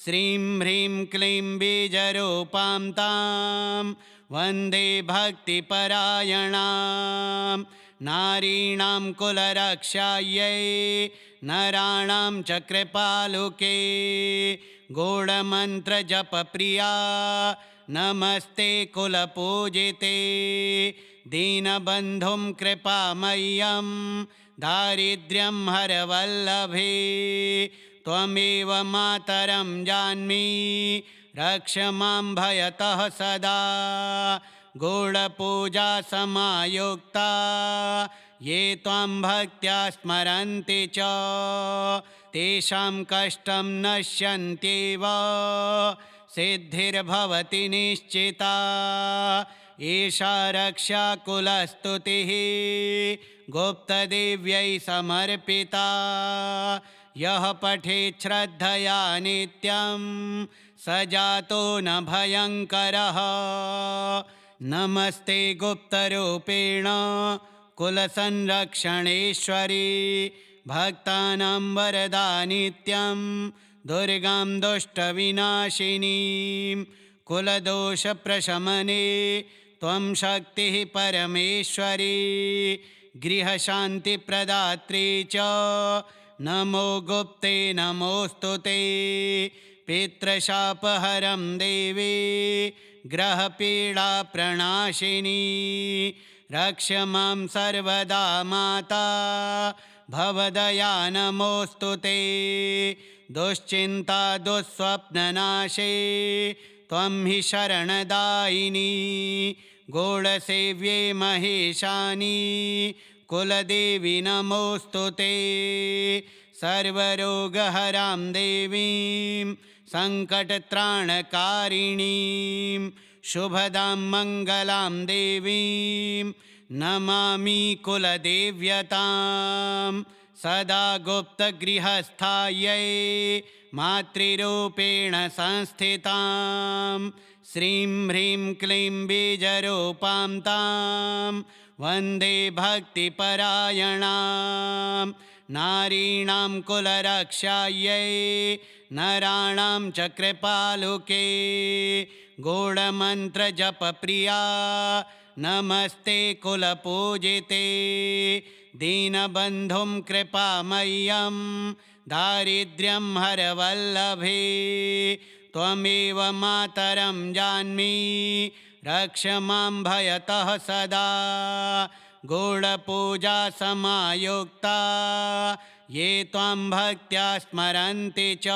[SPEAKER 1] श्रीं ह्रीं क्लीं बीजरूपां तां वन्दे भक्तिपरायणां। नारीणां कुलरक्षायै नराणां च कृपालुके गूढमन्त्रजपप्रिया नमस्ते कुलपूजिते। दीनबन्धुं कृपामय्यं दारिद्र्यं हरवल्लभे त्वमेव मातरं जान्मि रक्ष मां भयतः सदा। गूढपूजा समायुक्ता ये त्वां भक्त्या स्मरन्ति च तेषां कष्टं नश्यन्त्येव सिद्धिर्भवति निश्चिता। एषा रक्षा कुलस्तुतिः गुप्तदेव्यै समर्पिता। यः पठेत् श्रद्धया नित्यं स जातो न भयङ्करः। नमस्ते गुप्तरूपेण कुलसंरक्षणेश्वरी भक्तानां वरदा नित्यं दुर्गां दुष्टविनाशिनीं। कुलदोषप्रशमने त्वं शक्तिः परमेश्वरी गृहशान्तिप्रदात्री च नमो गुप्ते नमोऽस्तु ते। पितृशापहरं देवी ग्रहपीडाप्रणाशिनी रक्ष मां सर्वदा माता भवदया नमोऽस्तु ते। दुश्चिन्ता दुःस्वप्ननाशे त्वं हि शरणदायिनी गौडसेव्ये महेशानि कुलदेवी नमोऽस्तु ते। सर्वरोगहरां देवीं सङ्कटत्राणकारिणीं शुभदां मङ्गलां देवीं नमामि कुलदेव्यतां। सदा गुप्तगृहस्थायै मातृरूपेण संस्थितां श्रीं ह्रीं क्लीं बीजरूपां तां वन्दे भक्तिपरायणां। नारीणां कुलरक्षायै नराणां च कृपालुके गूढमन्त्रजपप्रिया नमस्ते कुलपूजिते। दीनबन्धुं कृपामय्यं दारिद्र्यं हरवल्लभे त्वमेव मातरं जान्मि रक्ष मां भयतः सदा। गूढपूजा समायुक्ता ये त्वां भक्त्या स्मरन्ति च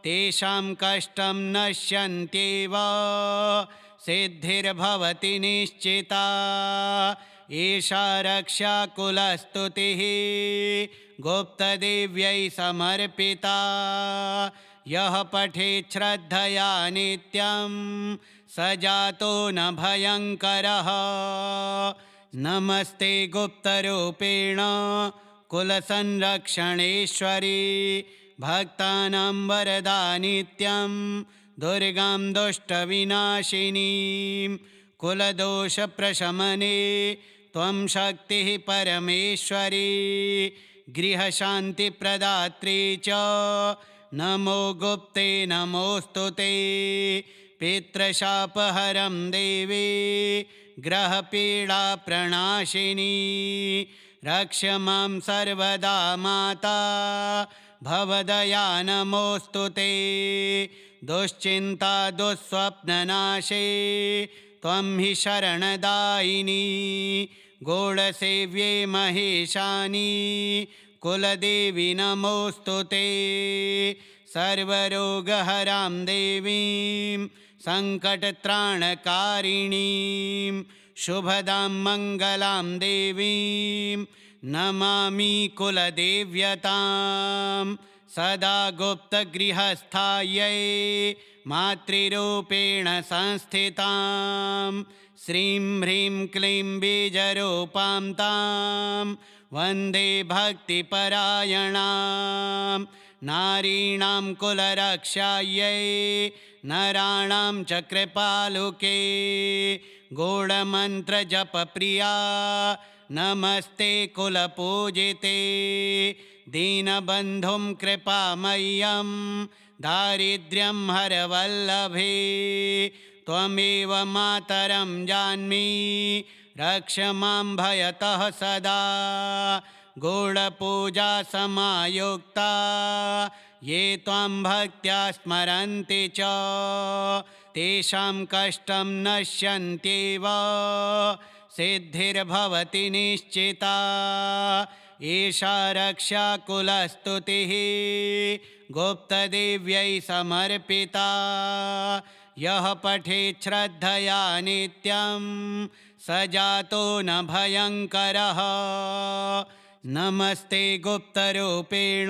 [SPEAKER 1] तेषां कष्टं नश्यन्त्येव सिद्धिर्भवति निश्चिता। एषा रक्षा कुलस्तुतिः गुप्तदेव्यै समर्पिता। यः पठेत् श्रद्धया नित्यं स जातो न भयङ्करः। नमस्ते गुप्तरूपेण कुलसंरक्षणेश्वरी भक्तानां वरदा नित्यं दुर्गां दुष्टविनाशिनीं। कुलदोषप्रशमने त्वं शक्तिः परमेश्वरी गृहशान्तिप्रदात्री च नमो गुप्ते नमोऽस्तु ते। पितृशापहरं देवी ग्रहपीडाप्रणाशिनी रक्ष मां सर्वदा माता भवदया नमोऽस्तु ते। दुश्चिन्ता दुःस्वप्ननाशे त्वं हि शरणदायिनी गौडसेव्ये महेशानि कुलदेवी नमोऽस्तु ते। सर्वरोगहरां देवीं सङ्कटत्राणकारिणीं शुभदां मङ्गलां देवीं नमामि कुलदेव्यतां। सदा गुप्तगृहस्थायै मातृरूपेण संस्थितां श्रीं ह्रीं क्लीं बीजरूपां तां वन्दे भक्तिपरायणां नारीणां कुलरक्षायै नराणां च कृपालुके गूढमन्त्रजपप्रिया नमस्ते कुलपूजिते दीनबन्धुं कृपामय्यं दारिद्र्यं हरवल्लभे त्वमेव मातरं जान्मि रक्ष मां भयतः सदा गूढपूजा समायुक्ता ये त्वां भक्त्या स्मरन्ति च तेषां कष्टं नश्यन्त्येव सिद्धिर्भवति निश्चिता एषा रक्षाकुलस्तुतिः गुप्तदेव्यै समर्पिता यः पठेत् श्रद्धया नित्यं स जातो न भयङ्करः नमस्ते गुप्तरूपेण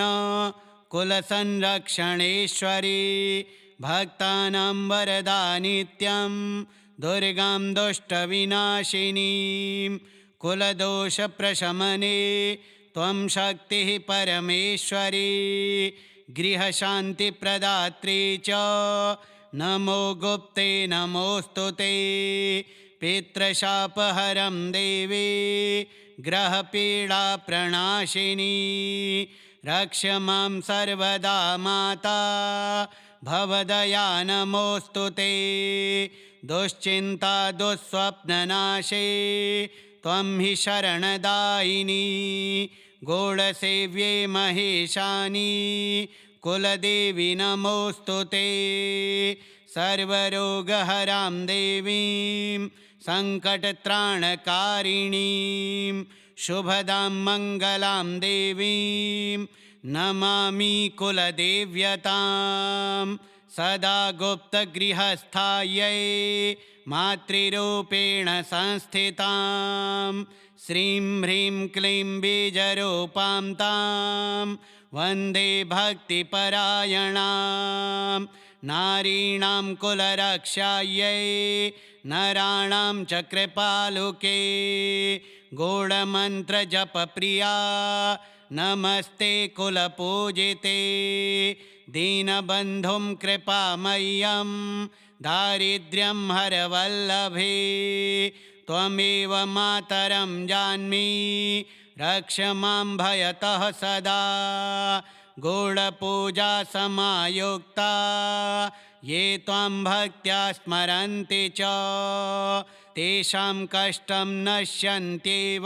[SPEAKER 1] कुलसंरक्षणेश्वरी भक्तानां वरदा नित्यं दुर्गां दुष्टविनाशिनीं कुलदोषप्रशमने त्वं शक्तिः परमेश्वरी गृहशान्तिप्रदात्री च नमो गुप्ते नमोऽस्तु ते पितृशापहरं देवी ग्रहपीडाप्रणाशिनी रक्ष मां सर्वदा माता भवदया नमोऽस्तु ते दुश्चिन्ता दुःस्वप्ननाशे त्वं हि शरणदायिनी गूढसेव्ये महेशानी कुलदेवी नमोऽस्तु ते सर्वरोगहरां देवीं सङ्कटत्राणकारिणीं शुभदां मङ्गलां देवीं नमामि कुलदेव्यतां सदा गुप्तगृहस्थायै मातृरूपेण संस्थितां श्रीं ह्रीं क्लीं बीजरूपां तां वन्दे भक्तिपरायणां नारीणां कुलरक्षायै नराणां च कृपालुके गूढमन्त्रजपप्रिया नमस्ते कुलपूजिते दीनबन्धुं कृपामय्यं दारिद्र्यं हरवल्लभे त्वमेव मातरं जान्मि रक्ष मां भयतः सदा गूढपूजा समायुक्ता ये त्वां भक्त्या स्मरन्ति च तेषां कष्टं नश्यन्त्येव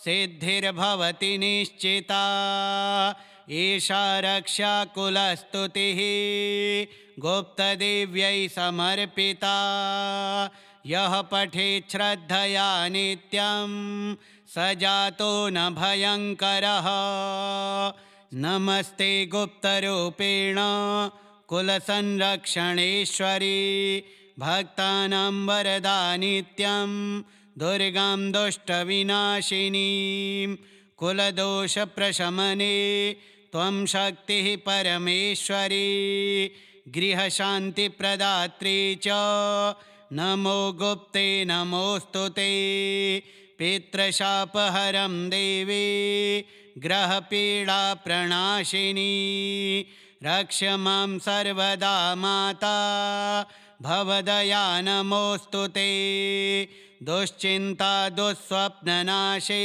[SPEAKER 1] सिद्धिर्भवति निश्चिता एषा रक्षाकुलस्तुतिः गुप्तदेव्यै समर्पिता यः पठेत् श्रद्धया नित्यं स जातो न भयङ्करः नमस्ते गुप्तरूपेण कुलसंरक्षणेश्वरी भक्तानां वरदा नित्यं दुर्गां दुष्टविनाशिनीं कुलदोषप्रशमने त्वं शक्तिः परमेश्वरी गृहशान्तिप्रदात्री च नमो गुप्ते नमोऽस्तु ते पितृशापहरं देवी ग्रहपीडाप्रणाशिनी रक्ष मां सर्वदा माता भवदया नमोऽस्तु ते दुश्चिन्ता दुःस्वप्ननाशे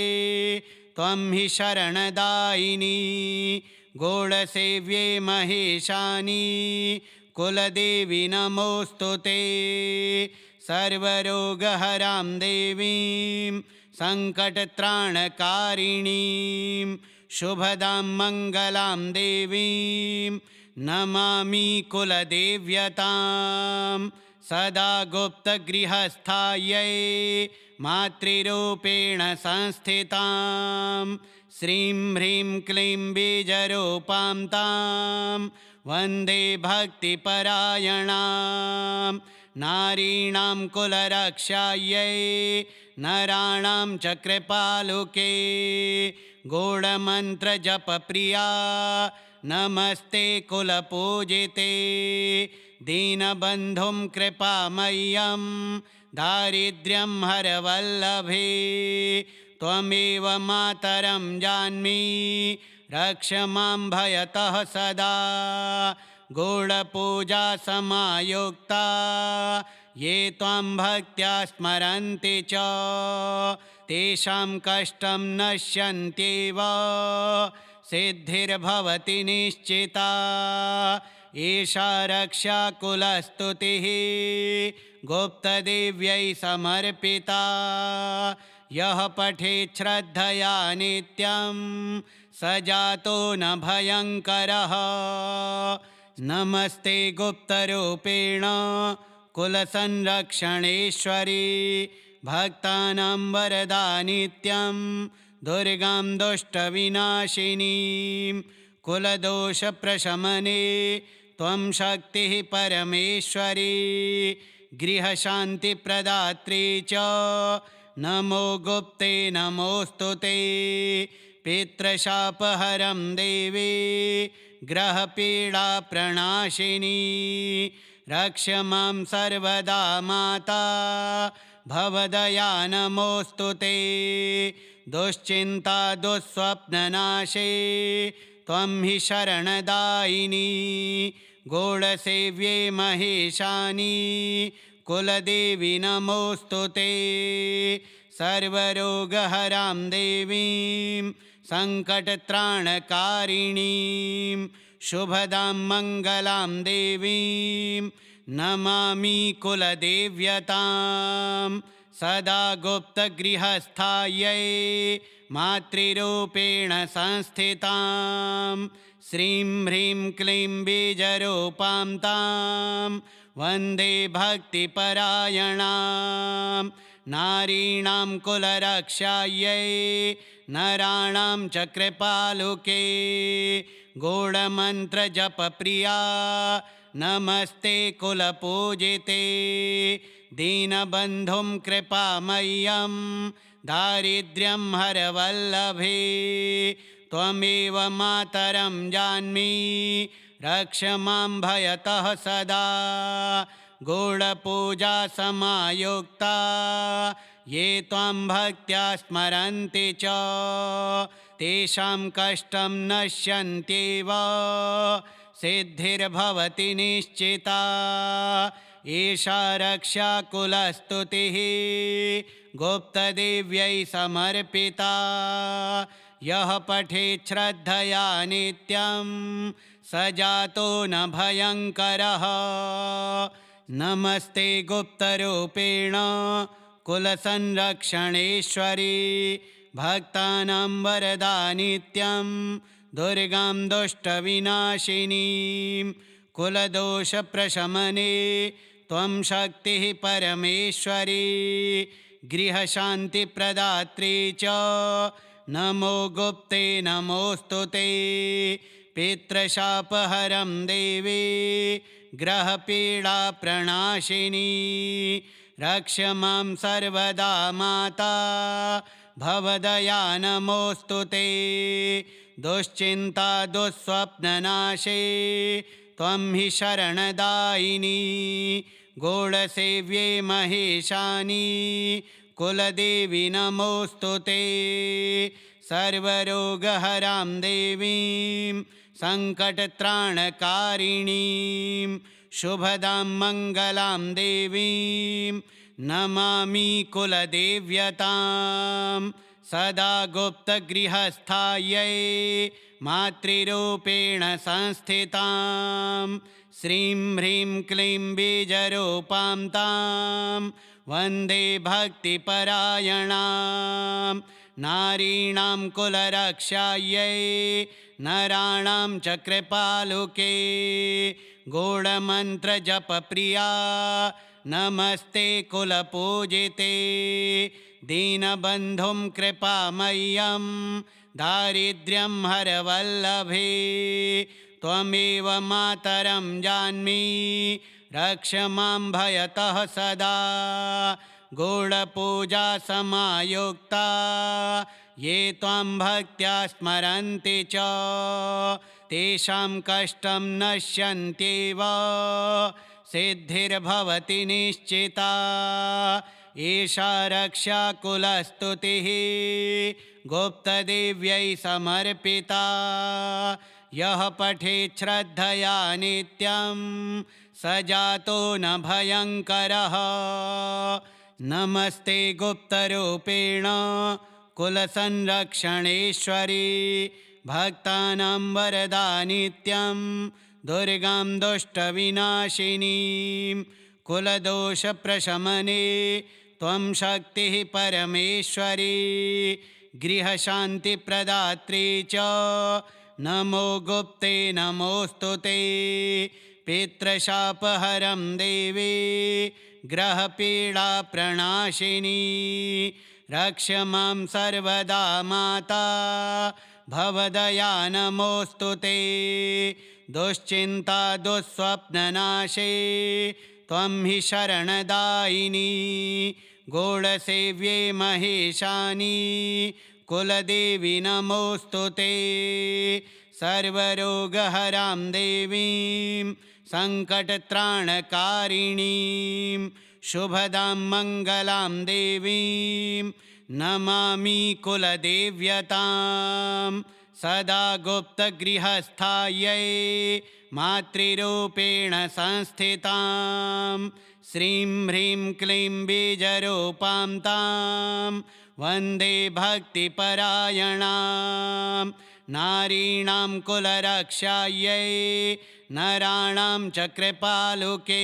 [SPEAKER 1] त्वं हि शरणदायिनी गूढसेव्ये महेशानी कुलदेवी नमोऽस्तु ते सर्वरोगहरां देवीं सङ्कटत्राणकारिणीं शुभदां मङ्गलां देवीं नमामि कुलदेव्यतां सदा गुप्तगृहस्थायै मातृरूपेण संस्थितां श्रीं ह्रीं क्लीं बीजरूपां तां वन्दे भक्तिपरायणां नारीणां कुलरक्षायै नराणां च कृपालुके गूढमन्त्रजपप्रिया नमस्ते कुलपूजिते दीनबन्धुं कृपामय्यं दारिद्र्यं हरवल्लभे त्वमेव मातरं जान्मि रक्ष मां भयतः सदा गूढपूजा समायुक्ता ये त्वां भक्त्या स्मरन्ति च तेषां कष्टं नश्यन्त्येव सिद्धिर्भवति निश्चिता एषा रक्षाकुलस्तुतिः गुप्तदेव्यै समर्पिता यः पठेत् श्रद्धया नित्यं स जातो न भयङ्करः नमस्ते गुप्तरूपेण कुलसंरक्षणेश्वरी भक्तानां वरदा नित्यं दुर्गां दुष्टविनाशिनीं कुलदोषप्रशमने त्वं शक्तिः परमेश्वरी गृहशान्तिप्रदात्री च नमो गुप्ते नमोऽस्तु ते पितृशापहरं देवी ग्रहपीडाप्रणाशिनी रक्ष मां सर्वदा माता भवदया नमोऽस्तु ते दुश्चिन्ता दुःस्वप्ननाशे त्वं हि शरणदायिनी गूढसेव्ये महेशानी कुलदेवी नमोऽस्तु ते सर्वरोगहरां देवीं सङ्कटत्राणकारिणीं शुभदां मङ्गलां देवीं नमामि कुलदेव्यतां सदा गुप्तगृहस्थायै मातृरूपेण संस्थितां श्रीं ह्रीं क्लीं बीजरूपां तां वन्दे भक्तिपरायणां नारीणां कुलरक्षायै नराणां च कृपालुके गूढमन्त्रजपप्रिया नमस्ते कुलपूजिते दीनबन्धुं कृपामय्यं दारिद्र्यं हरवल्लभे त्वमेव मातरं जान्मि रक्ष मां भयतः सदा गूढपूजा समायुक्ता ये त्वां भक्त्या स्मरन्ति च तेषां कष्टं नश्यन्त्येव सिद्धिर्भवति निश्चिता एषा रक्षाकुलस्तुतिः गुप्तदेव्यै समर्पिता यः पठेत् श्रद्धया नित्यं स जातो न भयङ्करः नमस्ते गुप्तरूपेण कुलसंरक्षणेश्वरी भक्तानां वरदा नित्यं दुर्गां दुष्टविनाशिनीं कुलदोषप्रशमने त्वं शक्तिः परमेश्वरी गृहशान्तिप्रदात्री च नमो गुप्ते नमोऽस्तु ते पितृशापहरं देवी ग्रहपीडाप्रणाशिनी रक्ष मां सर्वदा माता भवदया नमोऽस्तु ते दुश्चिन्ता दुःस्वप्ननाशे त्वं हि शरणदायिनी गूढसेव्ये महेशानी कुलदेवी नमोऽस्तु ते सर्वरोगहरां देवीं सङ्कटत्राणकारिणीं शुभदां मङ्गलां देवीं नमामि कुलदेव्यतां सदा गुप्तगृहस्थायै मातृरूपेण संस्थितां श्रीं ह्रीं क्लीं बीजरूपां तां वन्दे भक्तिपरायणां नारीणां कुलरक्षायै नराणां च कृपालुके गूढमन्त्रजपप्रिया नमस्ते कुलपूजिते दीनबन्धुं कृपामय्यं दारिद्र्यं हरवल्लभे त्वमेव मातरं जान्मि रक्ष मां भयतः सदा गूढपूजा समायुक्ता ये त्वां भक्त्या स्मरन्ति च तेषां कष्टं नश्यन्त्येव सिद्धिर्भवति निश्चिता एषा रक्षाकुलस्तुतिः गुप्तदेव्यै समर्पिता यः पठेत् श्रद्धया नित्यं स जातो न भयङ्करः नमस्ते गुप्तरूपेण कुलसंरक्षणेश्वरी भक्तानां वरदा नित्यं दुर्गां दुष्टविनाशिनीं कुलदोषप्रशमने त्वं शक्तिः परमेश्वरी गृहशान्तिप्रदात्री च नमो गुप्ते नमोऽस्तु ते पितृशापहरं देवी ग्रहपीडाप्रणाशिनी रक्ष मां सर्वदा माता भवदया नमोऽस्तु ते दुश्चिन्ता दुःस्वप्ननाशे त्वं हि शरणदायिनी गूढसेव्ये महेशानी कुलदेवी नमोऽस्तु ते सर्वरोगहरां देवीं सङ्कटत्राणकारिणीं शुभदां मङ्गलां देवीं नमामि कुलदेव्यतां सदा गुप्तगृहस्थायै मातृरूपेण संस्थितां श्रीं ह्रीं क्लीं बीजरूपां तां वन्दे भक्तिपरायणां नारीणां कुलरक्षायै नराणां च कृपालुके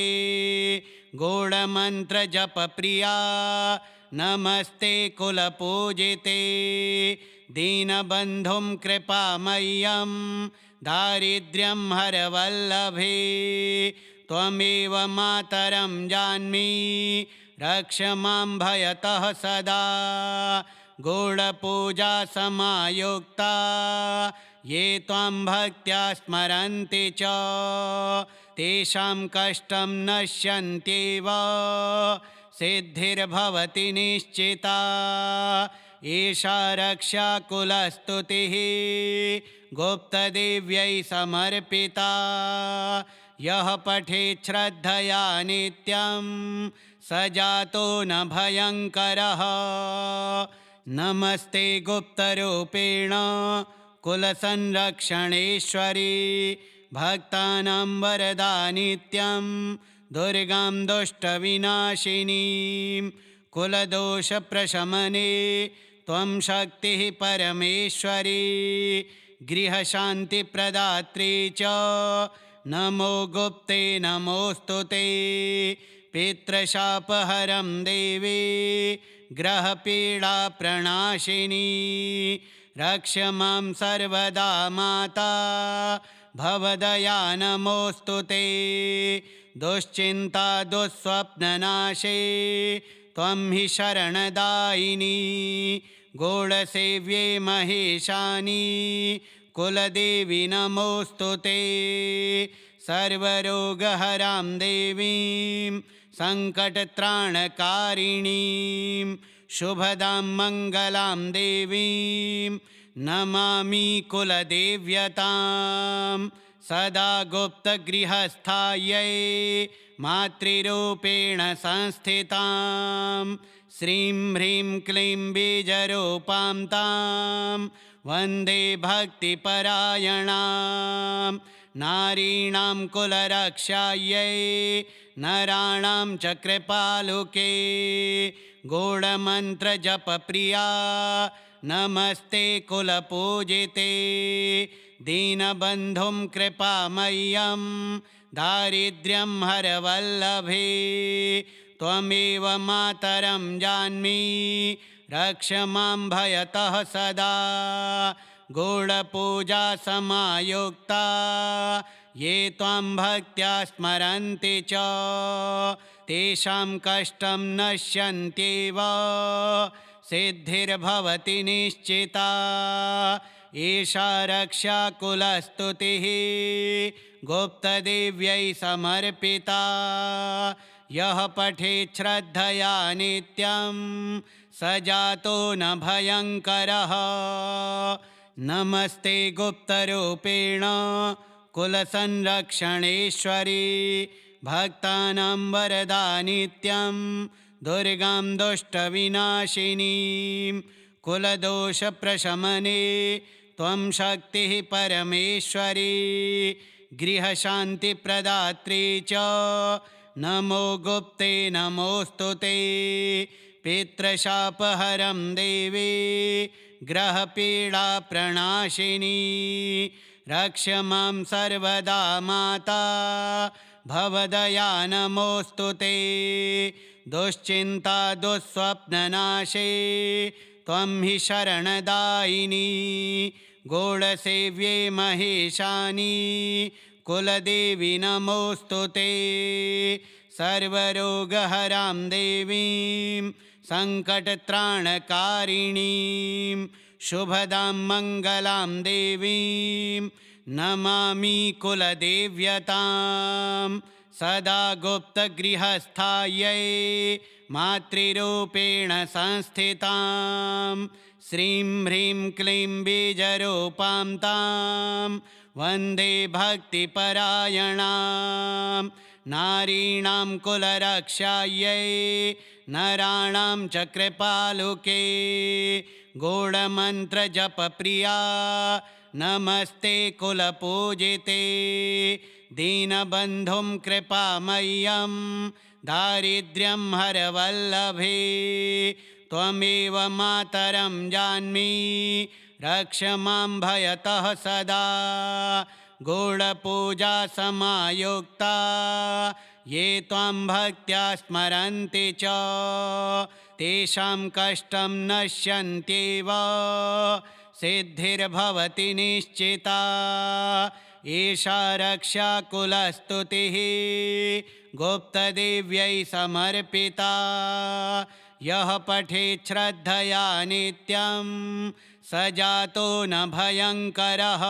[SPEAKER 1] गूढमन्त्रजपप्रिया नमस्ते कुलपूजिते दीनबन्धुं कृपामय्यं दारिद्र्यं हरवल्लभे त्वमेव मातरं जान्मि रक्ष मां भयतः सदा गूढपूजा समायुक्ता ये त्वां भक्त्या स्मरन्ति च तेषां कष्टं नश्यन्त्येव सिद्धिर्भवति निश्चिता एषा रक्षाकुलस्तुतिः गुप्तदेव्यै समर्पिता यः पठेत् श्रद्धया नित्यं स जातो न भयङ्करः नमस्ते गुप्तरूपेण कुलसंरक्षणेश्वरी भक्तानां वरदा नित्यं दुर्गां दुष्टविनाशिनीं कुलदोषप्रशमने त्वं शक्तिः परमेश्वरी गृहशान्तिप्रदात्री च नमो गुप्ते नमोऽस्तु ते पितृशापहरं देवी ग्रहपीडाप्रणाशिनी रक्ष मां सर्वदा माता भवदया नमोऽस्तु ते दुश्चिन्ता दुःस्वप्ननाशे त्वं हि शरणदायिनी गूढसेव्ये महेशानी कुलदेवी नमोऽस्तु ते सर्वरोगहरां देवीं सङ्कटत्राणकारिणीं शुभदां मङ्गलां देवीं नमामि कुलदेव्यतां सदा गुप्तगृहस्थायै मातृरूपेण संस्थितां श्रीं ह्रीं क्लीं बीजरूपां तां वन्दे भक्तिपरायणां नारीणां कुलरक्षायै नराणां च कृपालुके गूढमन्त्रजपप्रिया नमस्ते कुलपूजिते दीनबन्धुं कृपामय्यं दारिद्र्यं हरवल्लभे त्वमेव मातरं जान्मि रक्ष मां भयतः सदा गूढपूजा समायुक्ता ये त्वां भक्त्या स्मरन्ति च तेषां कष्टं नश्यन्त्येव सिद्धिर्भवति निश्चिता एषा रक्षाकुलस्तुतिः गुप्तदेव्यै समर्पिता यः पठेत् श्रद्धया नित्यं स जातो न भयङ्करः नमस्ते गुप्तरूपेण कुलसंरक्षणेश्वरी भक्तानां वरदा नित्यं दुर्गां दुष्टविनाशिनीं कुलदोषप्रशमने त्वं शक्तिः परमेश्वरी गृहशान्तिप्रदात्री च नमो गुप्ते नमोऽस्तु ते पितृशापहरं देवी ग्रहपीडाप्रणाशिनी रक्ष मां सर्वदा माता भवदया नमोऽस्तु ते दुश्चिन्ता दुःस्वप्ननाशे त्वं हि शरणदायिनी गौडसेव्ये महेशानी कुलदेवी नमोऽस्तु ते सर्वरोगहरां देवीं सङ्कटत्राणकारिणीं शुभदां मङ्गलां देवीं नमामि कुलदेव्यतां सदा गुप्तगृहस्थायै मातृरूपेण संस्थितां श्रीं ह्रीं क्लीं बीजरूपां तां वन्दे भक्तिपरायणां नारीणां कुलरक्षायै नराणां च कृपालुके गूढमन्त्रजपप्रिया नमस्ते कुलपूजिते दीनबन्धुं कृपामय्यं दारिद्र्यं हरवल्लभे त्वमेव मातरं जान्मि रक्ष मां भयतः सदा गूढपूजा समायुक्ता ये त्वां भक्त्या स्मरन्ति च तेषां कष्टं नश्यन्त्येव सिद्धिर्भवति निश्चिता एषा रक्षा कुलस्तुतिः गुप्तदेव्यै समर्पिता यः पठेत् श्रद्धया नित्यं स जातो न भयङ्करः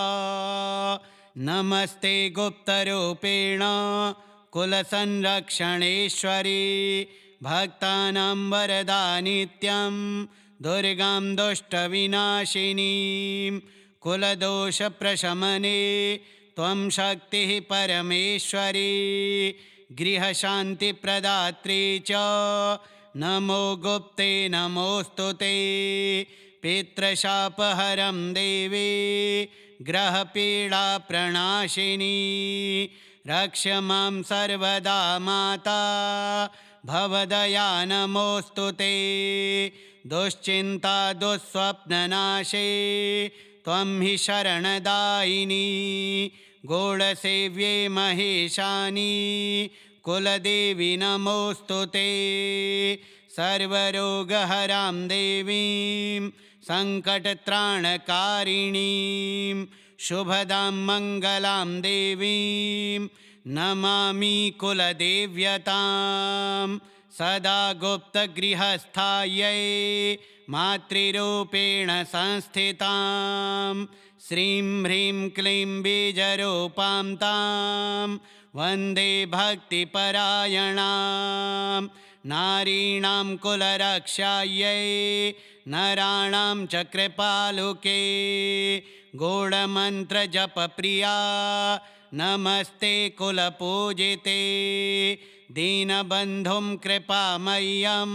[SPEAKER 1] नमस्ते गुप्तरूपेण कुलसंरक्षणेश्वरी भक्तानां वरदा नित्यं दुर्गां दुष्टविनाशिनीं कुलदोषप्रशमने त्वं शक्तिः परमेश्वरी गृहशान्तिप्रदात्री च नमो गुप्ते नमोऽस्तु ते पितृशापहरं देवी ग्रहपीडाप्रणाशिनी रक्ष मां सर्वदा माता भवदया नमोऽस्तु ते दुश्चिन्ता दुःस्वप्ननाशे त्वं हि शरणदायिनी गौडसेव्ये महेशानी कुलदेवी नमोऽस्तु ते सर्वरोगहरां देवीं सङ्कटत्राणकारिणीं शुभदां मङ्गलां देवीं नमामि कुलदेव्यतां सदा गुप्तगृहस्थायै मातृरूपेण संस्थितां श्रीं ह्रीं क्लीं बीजरूपां तां वन्दे भक्तिपरायणां नारीणां कुलरक्षायै नराणां च कृपालुके गूढमन्त्रजपप्रिया नमस्ते कुलपूजिते दीनबन्धुं कृपामय्यं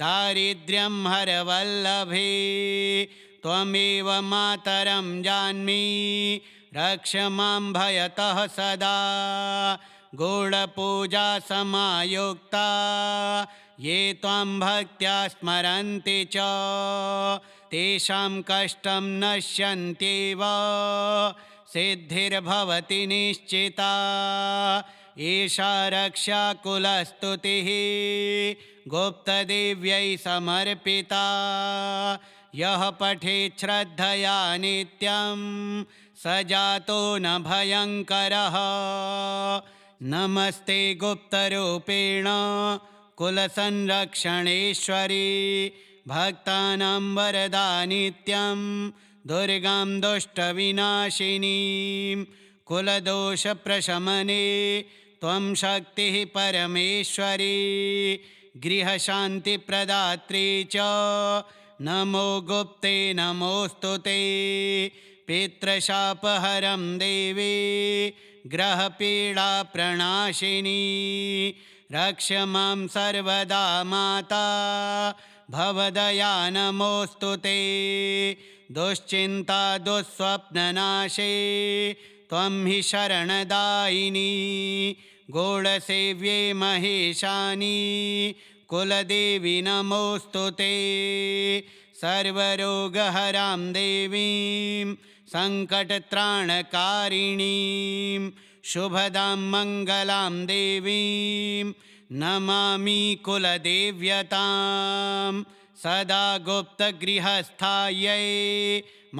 [SPEAKER 1] दारिद्र्यं हरवल्लभे त्वमेव मातरं जान्मि रक्ष मां भयतः सदा गूढपूजा समायुक्ता ये त्वां भक्त्या स्मरन्ति च तेषां कष्टं नश्यन्त्येव सिद्धिर्भवति निश्चिता एषा रक्षा कुलस्तुतिः गुप्तदेव्यै समर्पिता यः पठेत् श्रद्धया नित्यं स जातो न भयङ्करः नमस्ते गुप्तरूपेण कुलसंरक्षणेश्वरी भक्तानां वरदा नित्यं दुर्गां दुष्टविनाशिनीं कुलदोषप्रशमने त्वं शक्तिः परमेश्वरी गृहशान्तिप्रदात्री च नमो गुप्ते नमोऽस्तु ते पितृशापहरं देवी ग्रहपीडाप्रणाशिनी रक्ष मां सर्वदा माता भवदया नमोऽस्तु ते दुश्चिन्ता दुःस्वप्ननाशे त्वं हि शरणदायिनी गूढसेव्ये महेशानी कुलदेवी नमोऽस्तु ते सर्वरोगहरां देवीं सङ्कटत्राणकारिणीं शुभदां मङ्गलां देवीं नमामि कुलदेव्यतां सदा गुप्तगृहस्थायै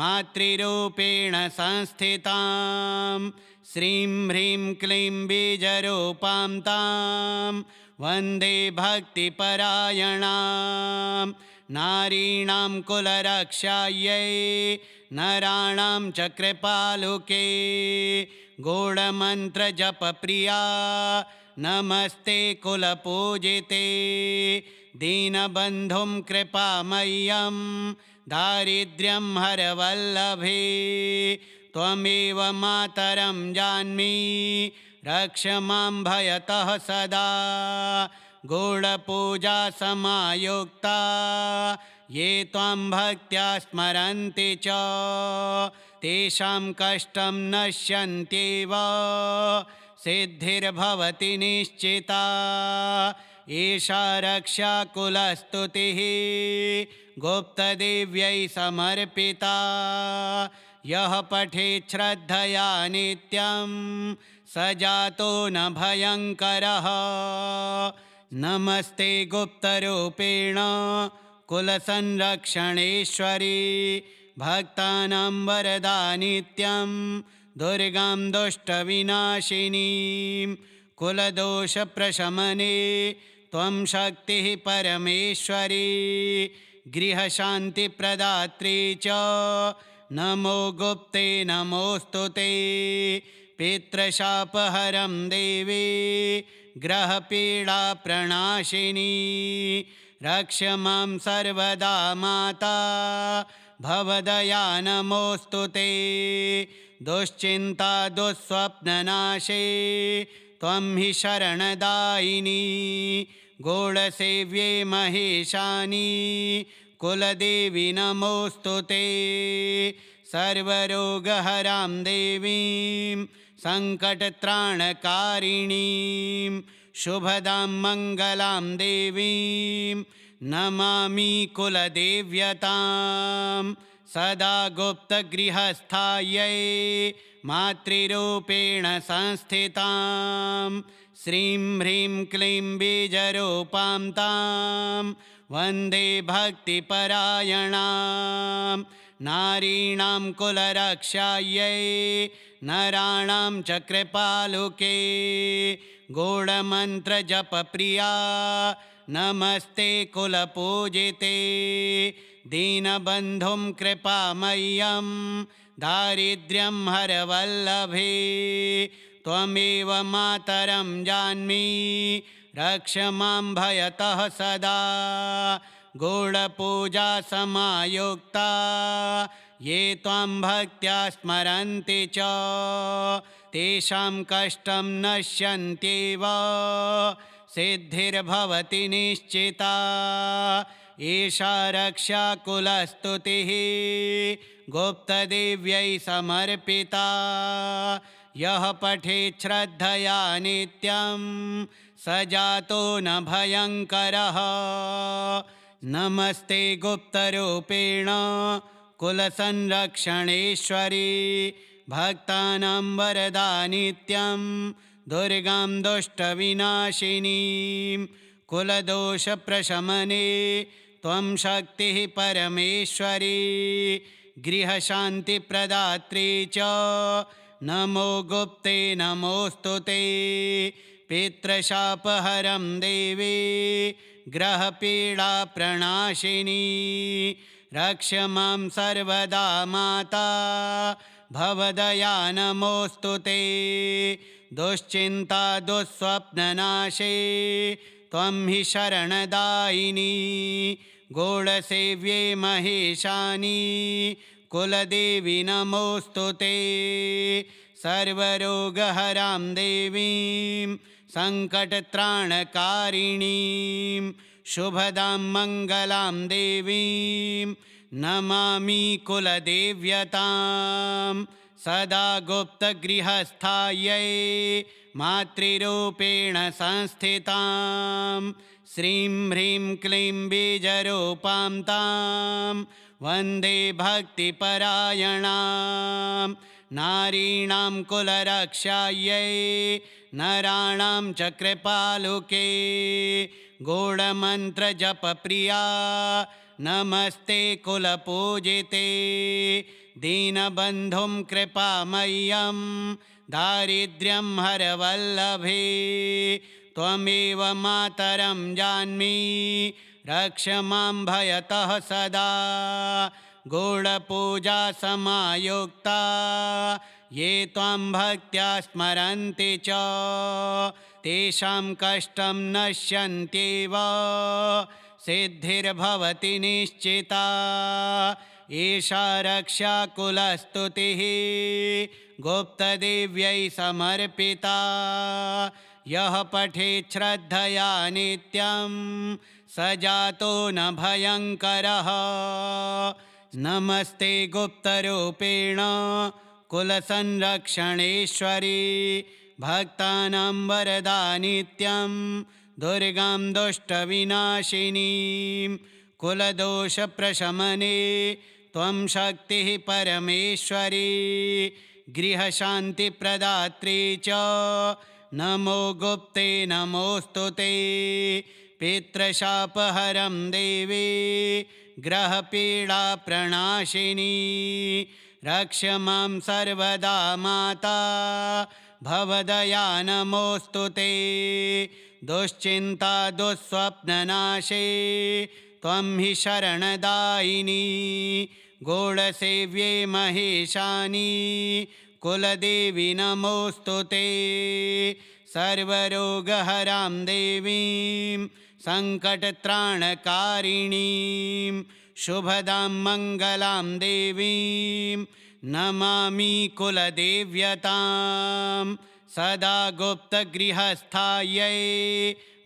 [SPEAKER 1] मातृरूपेण संस्थितां श्रीं ह्रीं क्लीं बीजरूपां तां वन्दे भक्तिपरायणां नारीणां कुलरक्षायै नराणां च कृपालुके गूढमन्त्रजपप्रिया नमस्ते कुलपूजिते दीनबन्धुं कृपामय्यं दारिद्र्यं हरवल्लभे त्वमेव मातरं जान्मि रक्ष मां भयतः सदा गूढपूजा समायुक्ता ये त्वां भक्त्या स्मरन्ति च तेषां कष्टं नश्यन्त्येव सिद्धिर्भवति निश्चिता एषा रक्षा कुलस्तुतिः गुप्तदेव्यै समर्पिता यः पठेत् श्रद्धया नित्यं स जातो न भयङ्करः नमस्ते गुप्तरूपेण कुलसंरक्षणेश्वरी भक्तानां वरदा नित्यं दुर्गां दुष्टविनाशिनीं कुलदोषप्रशमने त्वं शक्तिः परमेश्वरी गृहशान्तिप्रदात्री च नमो गुप्ते नमोऽस्तु ते पितृशापहरं देवी ग्रहपीडाप्रणाशिनी रक्ष मां सर्वदा माता भवदया नमोऽस्तु ते दुश्चिन्ता दुःस्वप्ननाशे त्वं हि शरणदायिनी गूढसेव्ये महेशानी कुलदेवी नमोऽस्तु ते सर्वरोगहरां देवीं सङ्कटत्राणकारिणीं शुभदां मङ्गलां देवीं नमामि कुलदेव्यतां सदा गुप्तगृहस्थायै मातृरूपेण संस्थितां श्रीं ह्रीं क्लीं बीजरूपां तां वन्दे भक्तिपरायणां नारीणां कुलरक्षायै नराणां च कृपालुके गूढमन्त्रजपप्रिया नमस्ते कुलपूजिते दीनबन्धुं कृपामय्यं दारिद्र्यं हरवल्लभे त्वमेव मातरं जान्मि रक्ष मां भयतः सदा गूढपूजा समायुक्ता ये त्वां भक्त्या स्मरन्ति च तेषां कष्टं नश्यन्त्येव सिद्धिर्भवति निश्चिता एषा रक्षा कुलस्तुतिः गुप्तदेव्यै समर्पिता यः पठेत् श्रद्धया नित्यं स जातो न भयङ्करः नमस्ते गुप्तरूपेण कुलसंरक्षणेश्वरी भक्तानां वरदा नित्यं दुर्गां दुष्टविनाशिनीं कुलदोषप्रशमने त्वं शक्तिः परमेश्वरी गृहशान्तिप्रदात्री च नमो गुप्ते नमोऽस्तु ते पितृशापहरं देवी ग्रहपीडाप्रणाशिनी रक्ष मां सर्वदा माता भवदया नमोऽस्तु ते दुश्चिन्ता दुःस्वप्ननाशे त्वं हि शरणदायिनी गौडसेव्ये महेशानि कुलदेवी नमोऽस्तु ते। सर्वरोगहरां देवीं सङ्कटत्राणकारिणीं शुभदां मङ्गलां देवीं नमामि कुलदेव्यतां। सदा गुप्तगृहस्थायै मातृरूपेण संस्थितां श्रीं ह्रीं क्लीं बीजरूपां तां वन्दे भक्तिपरायणां। नारीणां कुलरक्षायै नराणां च कृपालुके गूढमन्त्रजपप्रिया नमस्ते कुलपूजिते। दीनबन्धुं कृपामय्यं दारिद्र्यं हरवल्लभे त्वमेव मातरं जान्मि रक्ष मां भयतः सदा। गूढपूजा समायुक्ता ये त्वां भक्त्या स्मरन्ति च तेषां कष्टं नश्यन्त्येव सिद्धिर्भवति निश्चिता। एषा रक्षा कुलस्तुतिः गुप्तदेव्यै समर्पिता। यः पठेत् श्रद्धया नित्यं स जातो न भयङ्करः। नमस्ते गुप्तरूपेण कुलसंरक्षणेश्वरी भक्तानां वरदा नित्यं दुर्गां दुष्टविनाशिनीं। कुलदोषप्रशमने त्वं शक्तिः परमेश्वरी गृहशान्तिप्रदात्री च नमो गुप्ते नमोऽस्तु ते। पितृशापहरं देवी ग्रहपीडाप्रणाशिनी रक्ष मां सर्वदा माता भवदया नमोऽस्तु ते। दुश्चिन्ता दुःस्वप्ननाशे त्वं हि शरणदायिनी गौडसेव्ये महेशानि कुलदेवी नमोऽस्तु ते। सर्वरोगहरां देवीं सङ्कटत्राणकारिणीं शुभदां मङ्गलां देवीं नमामि कुलदेव्यतां। सदा गुप्तगृहस्थायै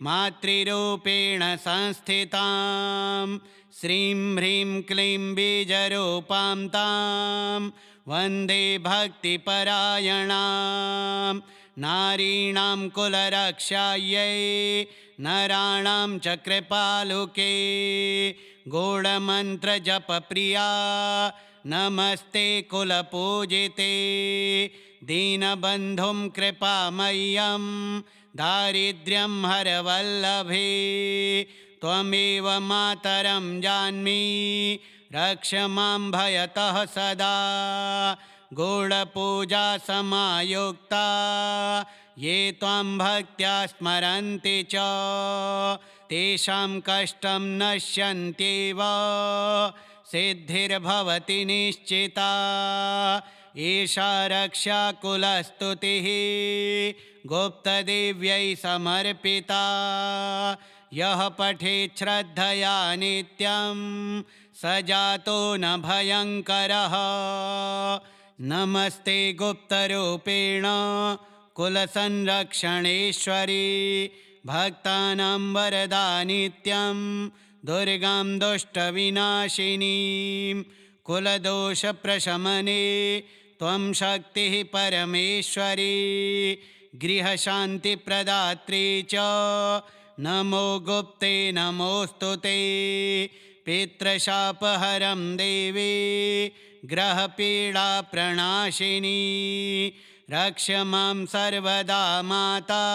[SPEAKER 1] मातृरूपेण संस्थितां श्रीं ह्रीं क्लीं बीजरूपां तां वन्दे भक्तिपरायणां। नारीणां कुलरक्षायै नराणां च कृपालुके गूढमन्त्रजपप्रिया नमस्ते कुलपूजिते। दीनबन्धुं कृपामय्यं दारिद्र्यं हरवल्लभे त्वमेव मातरं जान्मि रक्ष मां भयतः सदा। गूढपूजा समायुक्ता ये त्वां भक्त्या स्मरन्ति च तेषां कष्टं नश्यन्त्येव सिद्धिर्भवति निश्चिता। एषा रक्षा कुलस्तुतिः गुप्तदेव्यै समर्पिता। यः पठेत् श्रद्धया नित्यं स जातो न भयङ्करः। नमस्ते गुप्तरूपेण कुलसंरक्षणेश्वरी भक्तानां वरदा नित्यं दुर्गां दुष्टविनाशिनीं। कुलदोषप्रशमने त्वं शक्तिः परमेश्वरी गृहशान्तिप्रदात्री च नमो गुप्ते नमोऽस्तु ते। पितृशापहरं देवी ग्रहपीडाप्रणाशिनी रक्ष मां सर्वदा माता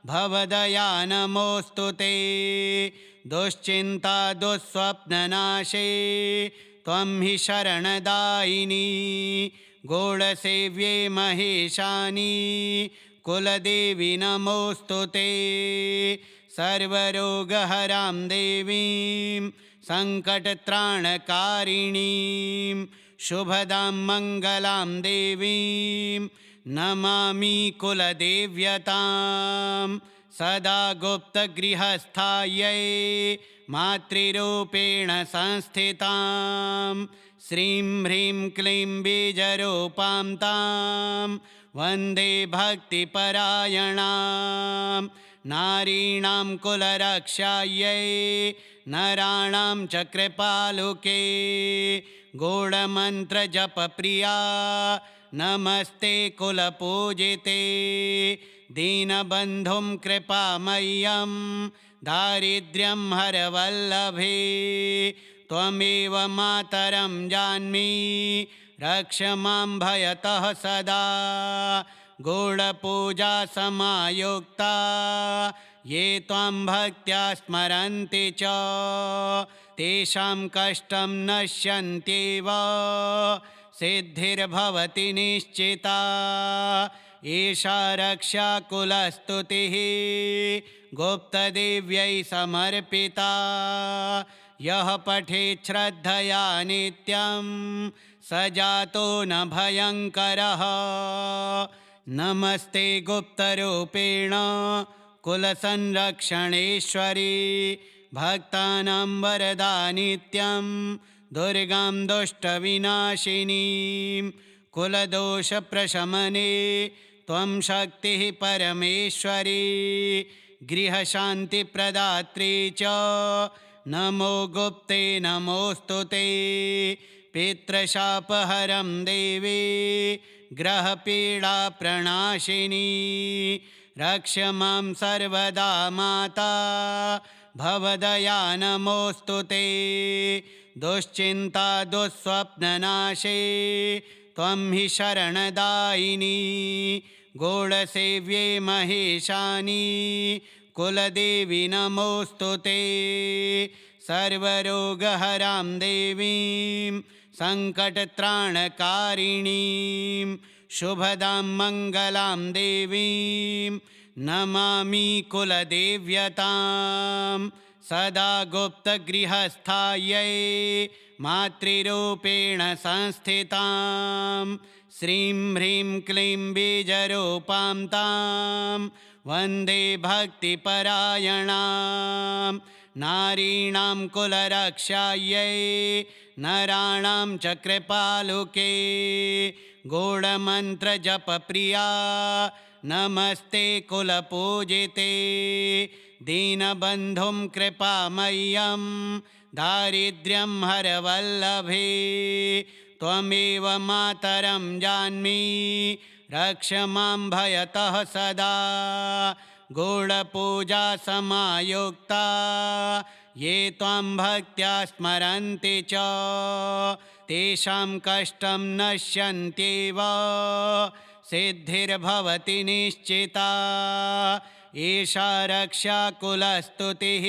[SPEAKER 1] भवदया नमोऽस्तु ते। दुश्चिन्ता दुःस्वप्ननाशे त्वं हि शरणदायिनी गौडसेव्ये महेशानि कुलदेवी नमोऽस्तु ते। सर्वरोगहरां देवीं सङ्कटत्राणकारिणीं शुभदां मङ्गलां देवीं नमामि कुलदेव्यतां। सदा गुप्तगृहस्थायै मातृरूपेण संस्थितां श्रीं ह्रीं क्लीं बीजरूपां तां वन्दे भक्तिपरायणां नारीणां कुलरक्षायै नराणां च कृपालुके गूढमन्त्रजपप्रिया नमस्ते कुलपूजिते दीनबन्धुं कृपामय्यं दारिद्र्यं हरवल्लभे त्वमेव मातरं जान्मि रक्ष मां भयतः सदा गूढपूजा समायुक्ता ये त्वां भक्त्या स्मरन्ति च तेषां कष्टं नश्यन्त्येव सिद्धिर्भवति निश्चिता एषा रक्षाकुलस्तुतिः गुप्तदेव्यै समर्पिता यः पठेत् श्रद्धया नित्यं स जातो न भयङ्करः नमस्ते गुप्तरूपेण कुलसंरक्षणेश्वरी भक्तानां वरदा नित्यं दुर्गां दुष्टविनाशिनीं कुलदोषप्रशमने त्वं शक्तिः परमेश्वरी गृहशान्तिप्रदात्री च नमो गुप्ते नमोऽस्तु ते पितृशापहरं देवी ग्रहपीडाप्रणाशिनी रक्ष मां सर्वदा माता भवदया नमोऽस्तु ते दुश्चिन्ता दुःस्वप्ननाशे त्वं हि शरणदायिनी गूढसेव्ये महेशानी कुलदेवी नमोऽस्तु ते सर्वरोगहरां देवीं सङ्कटत्राणकारिणीं शुभदां मङ्गलां देवीं नमामि कुलदेव्यतां सदा गुप्तगृहस्थायै मातृरूपेण संस्थितां श्रीं ह्रीं क्लीं बीजरूपां तां वन्दे भक्तिपरायणां नारीणां कुलरक्षायै नराणां च कृपालुके गूढमन्त्रजपप्रिया नमस्ते कुलपूजिते दीनबन्धुं कृपामय्यं दारिद्र्यं हरवल्लभे त्वमेव मातरं जान्मि रक्ष मां भयतः सदा गूढपूजा समायुक्ता ये त्वां भक्त्या स्मरन्ति च तेषां कष्टं नश्यन्त्येव सिद्धिर्भवति निश्चिता एषा रक्षाकुलस्तुतिः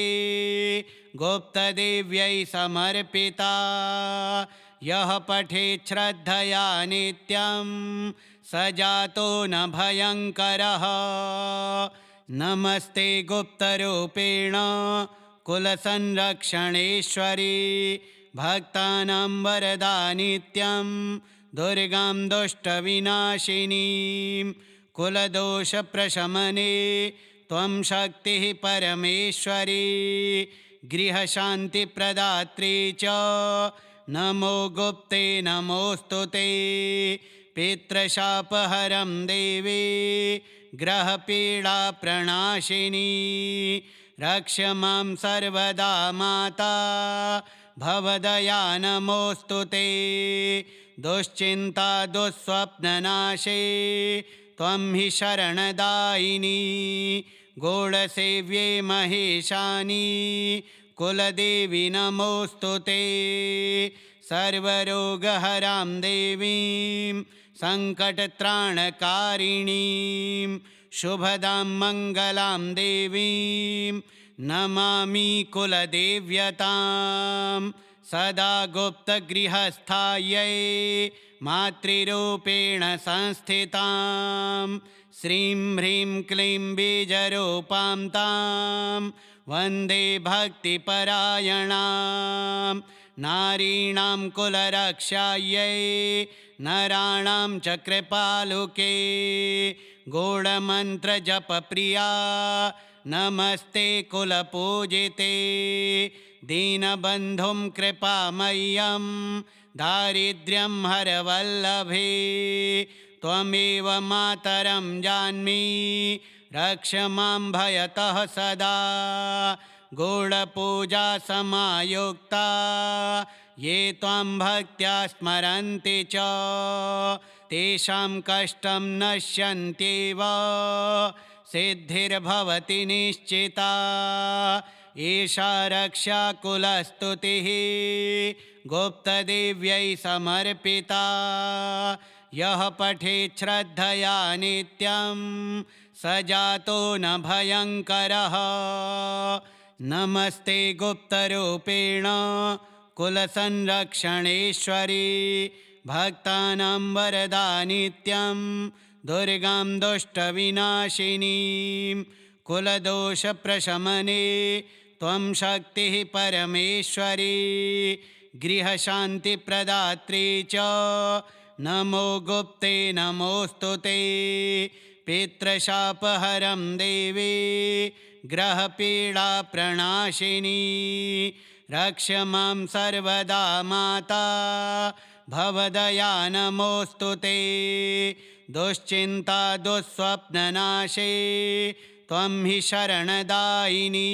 [SPEAKER 1] गुप्तदेव्यै समर्पिता यः पठेत् श्रद्धया नित्यं स जातो न भयङ्करः नमस्ते गुप्तरूपेण कुलसंरक्षणेश्वरी भक्तानां वरदा नित्यं दुर्गां दुष्टविनाशिनीं कुलदोषप्रशमने त्वं शक्तिः परमेश्वरी गृहशान्तिप्रदात्री च नमो गुप्ते नमोऽस्तु ते पितृशापहरं देवी ग्रहपीडाप्रणाशिनी रक्ष मां सर्वदा माता भवदया नमोऽस्तु ते दुश्चिन्ता दुःस्वप्ननाशे त्वं हि शरणदायिनी गूढसेव्ये महेशानी कुलदेवी नमोऽस्तु ते सर्वरोगहरां देवीं सङ्कटत्राणकारिणीं शुभदां मङ्गलां देवीं नमामि कुलदेव्यतां सदा गुप्तगृहस्थायै मातृरूपेण संस्थितां श्रीं ह्रीं क्लीं बीजरूपां तां वन्दे भक्तिपरायणां नारीणां कुलरक्षायै नराणां च कृपालुके गूढमन्त्रजपप्रिया नमस्ते कुलपूजिते दीनबन्धुं कृपामय्यं दारिद्र्यं हरवल्लभे त्वमेव मातरं जान्मि रक्ष मां भयतः सदा गूढपूजा समायुक्ता ये त्वां भक्त्या स्मरन्ति च तेषां कष्टं नश्यन्त्येव सिद्धिर्भवति निश्चिता एषा रक्षाकुलस्तुतिः गुप्तदेव्यै समर्पिता यः पठेत् श्रद्धया नित्यं स जातो न भयङ्करः नमस्ते गुप्तरूपेण कुलसंरक्षणेश्वरी भक्तानां वरदा नित्यं दुर्गां दुष्टविनाशिनीं कुलदोषप्रशमने त्वं शक्तिः परमेश्वरी गृहशान्तिप्रदात्री च नमो गुप्ते नमोऽस्तु ते पितृशापहरं देवी ग्रहपीडाप्रणाशिनी रक्ष मां सर्वदा माता भवदया नमोऽस्तु ते दुश्चिन्ता दुःस्वप्ननाशे त्वं हि शरणदायिनी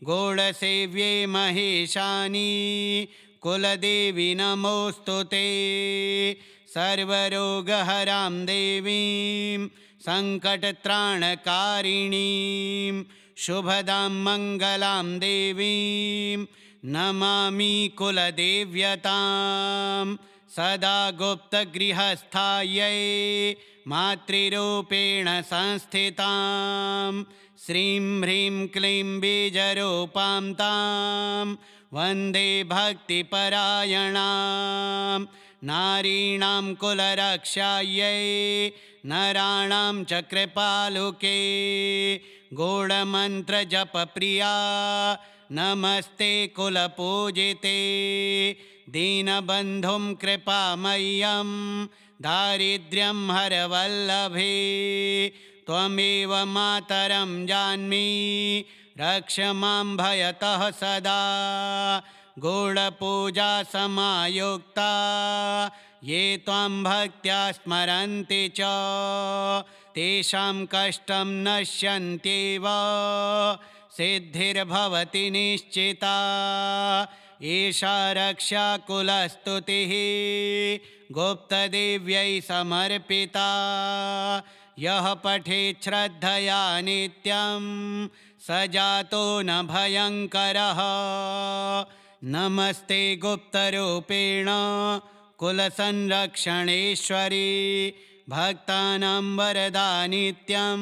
[SPEAKER 1] गूढसेव्ये महेशानी कुलदेवी नमोऽस्तु ते सर्वरोगहरां देवीं सङ्कटत्राणकारिणीं शुभदां मङ्गलां देवीं नमामि कुलदेव्यतां सदा गुप्तगृहस्थायै मातृरूपेण संस्थितां श्रीं ह्रीं क्लीं बीजरूपां तां वन्दे भक्तिपरायणां नारीणां कुलरक्षायै नराणां च कृपालुके गूढमन्त्रजपप्रिया नमस्ते कुलपूजिते दीनबन्धुं कृपामय्यं दारिद्र्यं हरवल्लभे त्वमेव मातरं जान्मि रक्ष मां भयतः सदा गूढपूजा समायुक्ता ये त्वां भक्त्या स्मरन्ति च तेषां कष्टं नश्यन्त्येव सिद्धिर्भवति निश्चिता एषा रक्षाकुलस्तुतिः गुप्तदेव्यै समर्पिता यः पठेत् श्रद्धया नित्यं स जातो न भयङ्करः नमस्ते गुप्तरूपेण कुलसंरक्षणेश्वरी भक्तानां वरदा नित्यं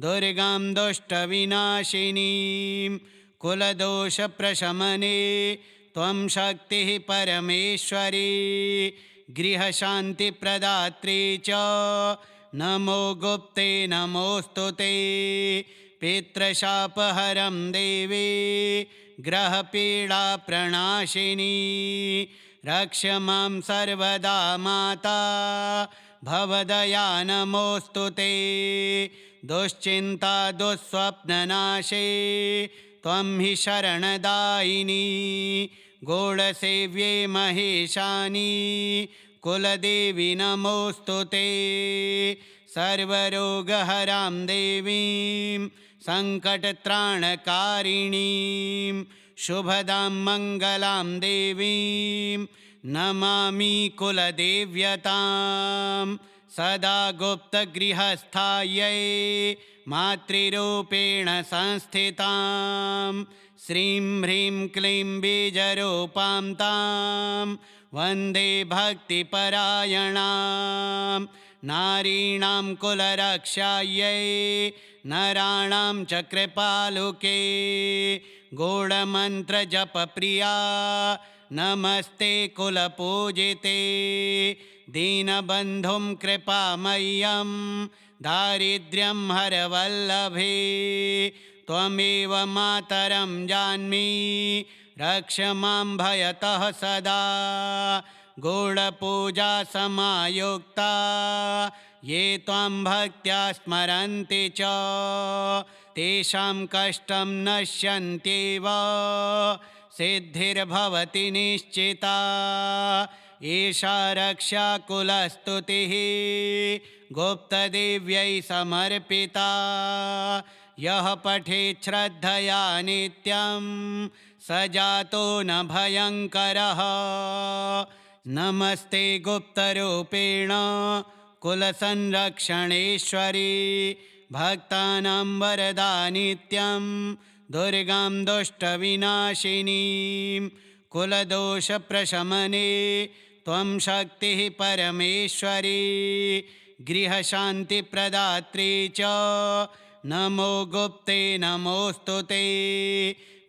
[SPEAKER 1] दुर्गां दुष्टविनाशिनीं कुलदोषप्रशमने त्वं शक्तिः परमेश्वरी गृहशान्तिप्रदात्री च नमो गुप्ते नमोऽस्तु ते पितृशापहरं देवी ग्रहपीडाप्रणाशिनी रक्ष मां सर्वदा माता भवदया नमोऽस्तु ते दुश्चिन्ता दुःस्वप्ननाशे त्वं हि शरणदायिनी गूढसेव्ये महेशानी कुलदेवी नमोऽस्तु ते सर्वरोगहरां देवीं सङ्कटत्राणकारिणीं शुभदां मङ्गलां देवीं नमामि कुलदेव्यतां सदा गुप्तगृहस्थायै मातृरूपेण संस्थितां श्रीं ह्रीं क्लीं बीजरूपां तां वन्दे भक्तिपरायणां नारीणां कुलरक्षायै नराणां च कृपालुके गूढमन्त्रजपप्रिया नमस्ते कुलपूजिते दीनबन्धुं कृपामय्यं दारिद्र्यं हरवल्लभे त्वमेव मातरं जान्मि रक्ष मां भयतः सदा गूढपूजा समायुक्ता ये त्वां भक्त्या स्मरन्ति च तेषां कष्टं नश्यन्त्येव सिद्धिर्भवति निश्चिता एषा रक्षाकुलस्तुतिः गुप्तदेव्यै समर्पिता यः पठेत् श्रद्धया नित्यं स जातो न भयङ्करः नमस्ते गुप्तरूपेण कुलसंरक्षणेश्वरी भक्तानां वरदा नित्यं दुर्गां दुष्टविनाशिनीं कुलदोषप्रशमने त्वं शक्तिः परमेश्वरी गृहशान्तिप्रदात्री च नमो गुप्ते नमोऽस्तु ते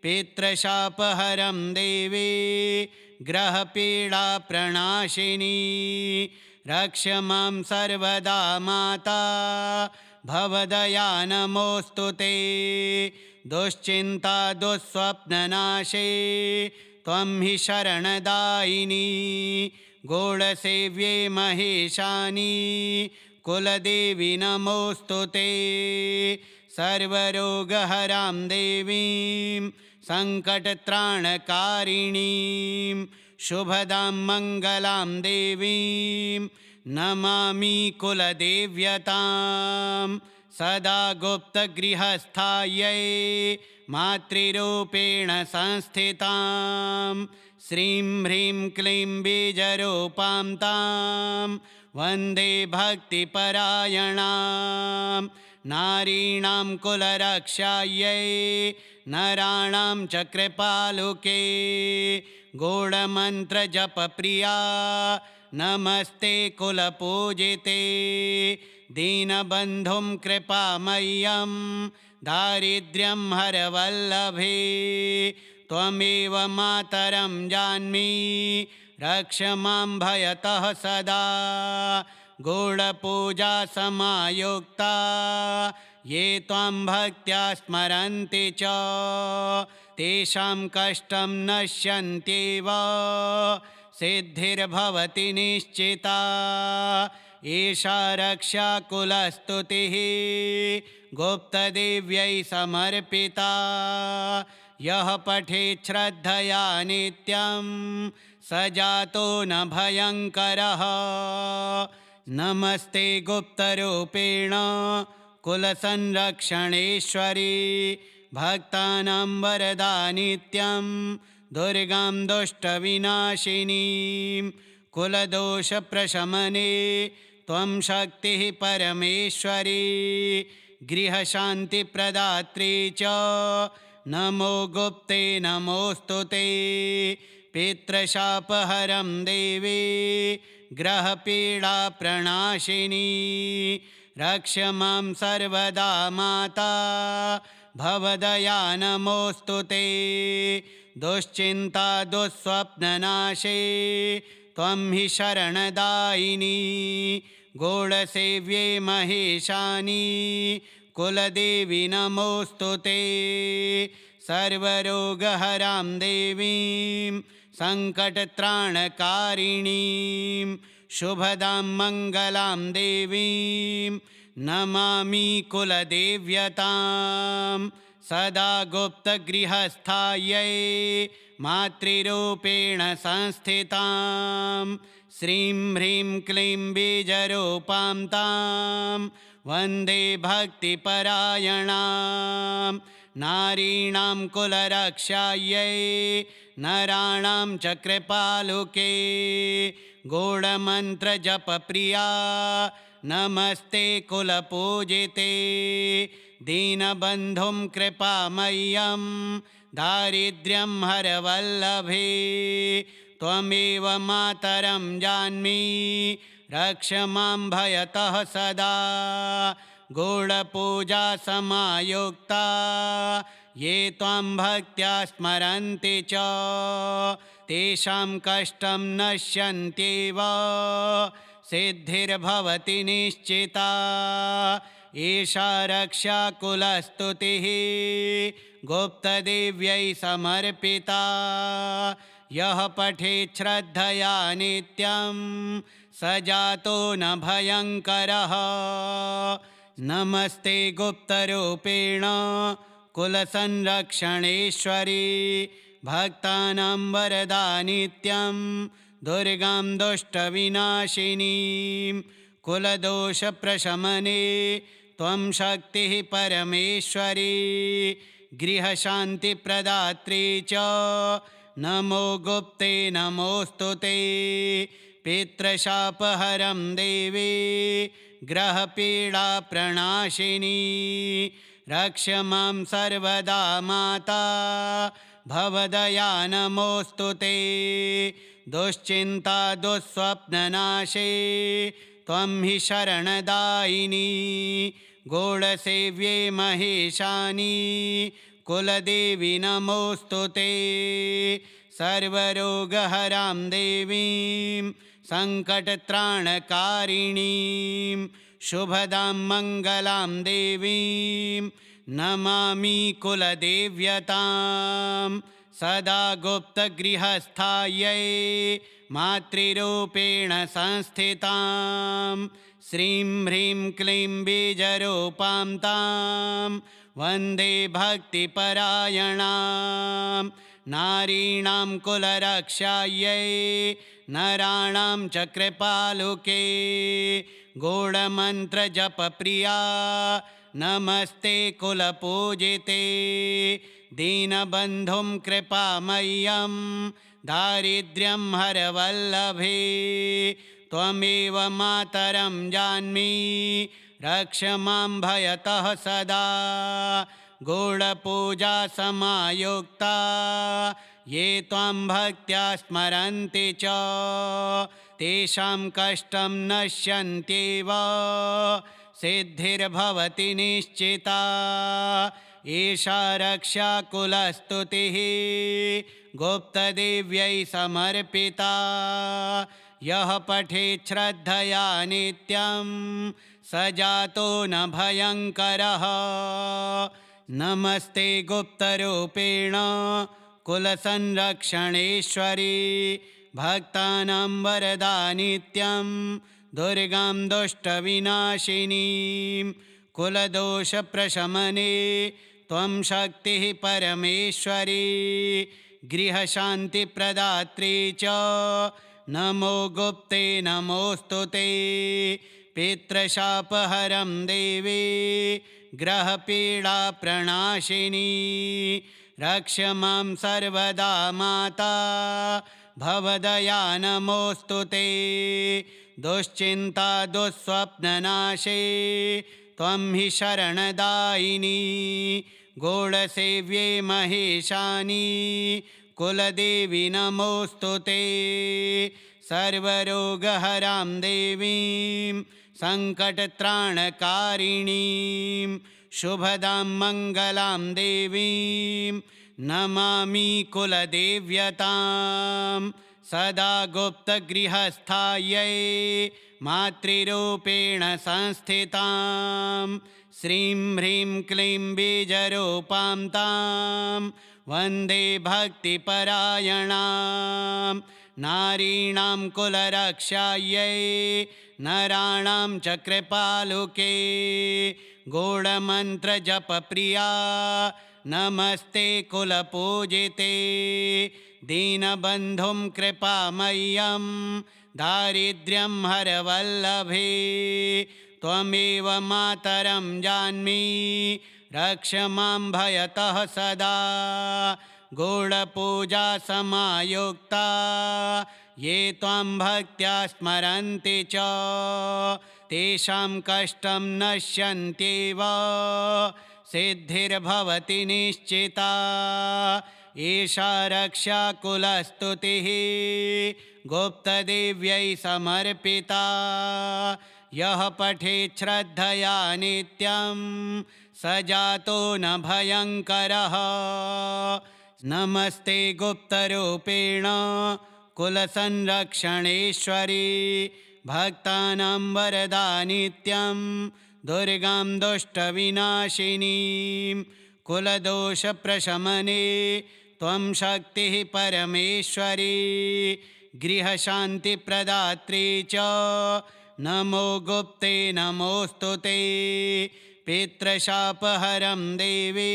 [SPEAKER 1] पितृशापहरं देवी ग्रहपीडाप्रणाशिनी रक्ष मां सर्वदा माता भवदया नमोऽस्तु ते दुश्चिन्ता दुःस्वप्ननाशे त्वं हि शरणदायिनी गूढसेव्ये महेशानी कुलदेवी नमोऽस्तु ते सर्वरोगहरां देवीं सङ्कटत्राणकारिणीं शुभदां मङ्गलां देवीं नमामि कुलदेव्यतां सदा गुप्तगृहस्थायै मातृरूपेण संस्थितां श्रीं ह्रीं क्लीं बीजरूपां तां वन्दे भक्तिपरायणां नारीणां कुलरक्षायै नराणां च कृपालुके गूढमन्त्रजपप्रिया नमस्ते कुलपूजिते दीनबन्धुं कृपामय्यं दारिद्र्यं हरवल्लभे त्वमेव मातरं जान्मि रक्ष मां भयतः सदा गूढपूजा समायुक्ता ये त्वां भक्त्या स्मरन्ति च तेषां कष्टं नश्यन्त्येव सिद्धिर्भवति निश्चिता एषा रक्षाकुलस्तुतिः गुप्तदेव्यै समर्पिता यः पठेत् श्रद्धया नित्यं स जातो न भयङ्करः नमस्ते गुप्तरूपेण कुलसंरक्षणेश्वरी भक्तानां वरदा नित्यं दुर्गां दुष्टविनाशिनीं कुलदोषप्रशमने त्वं शक्तिः परमेश्वरी गृहशान्तिप्रदात्री च नमो गुप्ते नमोऽस्तु ते पितृशापहरं देवी ग्रहपीडाप्रणाशिनी रक्ष मां सर्वदा माता भवदया नमोऽस्तु ते दुश्चिन्ता दुःस्वप्ननाशे त्वं हि शरणदायिनी गूढसेव्ये महेशानी कुलदेवी नमोऽस्तु ते सर्वरोगहरां देवीं सङ्कटत्राणकारिणीं शुभदां मङ्गलां देवीं नमामि कुलदेव्यतां सदा गुप्तगृहस्थायै मातृरूपेण संस्थितां श्रीं ह्रीं क्लीं बीजरूपां तां वन्दे भक्तिपरायणां नारीणां कुलरक्षायै नराणां च कृपालुके गूढमन्त्रजपप्रिया नमस्ते कुलपूजिते दीनबन्धुं कृपामय्यं दारिद्र्यं हरवल्लभे त्वमेव मातरं जान्मि रक्ष मां भयतः सदा गूढपूजा समायुक्ता ये त्वां भक्त्या स्मरन्ति च तेषां कष्टं नश्यन्त्येव सिद्धिर्भवति निश्चिता एषा रक्षाकुलस्तुतिः गुप्तदेव्यै समर्पिता यः पठेत् श्रद्धया नित्यं स जातो न भयङ्करः नमस्ते गुप्तरूपेण कुलसंरक्षणेश्वरी भक्तानां वरदा नित्यं दुर्गां दुष्टविनाशिनीं कुलदोषप्रशमने त्वं शक्तिः परमेश्वरी गृहशान्तिप्रदात्री च नमो गुप्ते नमोऽस्तु ते पितृशापहरं देवी ग्रहपीडाप्रणाशिनी रक्ष मां सर्वदा माता भवदया नमोऽस्तु ते दुश्चिन्ता दुःस्वप्ननाशे त्वं हि शरणदायिनी गूढसेव्ये महेशानी कुलदेवी नमोऽस्तु ते सर्वरोगहरां देवीं सङ्कटत्राणकारिणीं शुभदां मङ्गलां देवीं नमामि कुलदेव्यतां सदा गुप्तगृहस्थायै मातृरूपेण संस्थितां श्रीं ह्रीं क्लीं बीजरूपां तां वन्दे भक्तिपरायणां नारीणां कुलरक्षायै नराणां च कृपालुके गूढमन्त्रजपप्रिया नमस्ते कुलपूजिते दीनबन्धुं कृपामय्यं दारिद्र्यं हरवल्लभे त्वमेव मातरं जान्मि रक्ष मां भयतः सदा गूढपूजा समायुक्ता ये त्वां भक्त्या स्मरन्ति च तेषां कष्टं नश्यन्त्येव सिद्धिर्भवति निश्चिता एषा रक्षाकुलस्तुतिः गुप्तदेव्यै समर्पिता यः पठेत् श्रद्धया नित्यं स जातो न भयङ्करः नमस्ते गुप्तरूपेण कुलसंरक्षणेश्वरी भक्तानां वरदा नित्यं दुर्गां दुष्टविनाशिनीं कुलदोषप्रशमने त्वं शक्तिः परमेश्वरी गृहशान्तिप्रदात्री च नमो गुप्ते नमोऽस्तु ते पितृशापहरं देवी ग्रहपीडाप्रणाशिनी रक्ष मां सर्वदा माता भवदया नमोऽस्तु ते दुश्चिन्ता दुःस्वप्ननाशे त्वं हि शरणदायिनी गूढसेव्ये महेशानी कुलदेवी नमोऽस्तु ते सर्वरोगहरां देवीं सङ्कटत्राणकारिणीं शुभदां मङ्गलां देवीं नमामि कुलदेव्यतां सदा गुप्तगृहस्थायै मातृरूपेण संस्थितां श्रीं ह्रीं क्लीं बीजरूपां तां वन्दे भक्तिपरायणां नारीणां कुलरक्षायै नराणां च कृपालुके गूढमन्त्रजपप्रिया नमस्ते कुलपूजिते दीनबन्धुं कृपामय्यं दारिद्र्यं हरवल्लभे त्वमेव मातरं जान्मि रक्ष मां भयतः सदा गूढपूजा समायुक्ता ये त्वां भक्त्या स्मरन्ति च तेषां कष्टं नश्यन्त्येव सिद्धिर्भवति निश्चिता एषा रक्षाकुलस्तुतिः गुप्तदेव्यै समर्पिता यः पठेत् श्रद्धया नित्यं स जातो न भयङ्करः नमस्ते गुप्तरूपेण कुलसंरक्षणेश्वरी भक्तानां वरदा नित्यं दुर्गां दुष्टविनाशिनीं कुलदोषप्रशमने त्वं शक्तिः परमेश्वरी गृहशान्तिप्रदात्री च नमो गुप्ते नमोऽस्तु ते पितृशापहरं देवी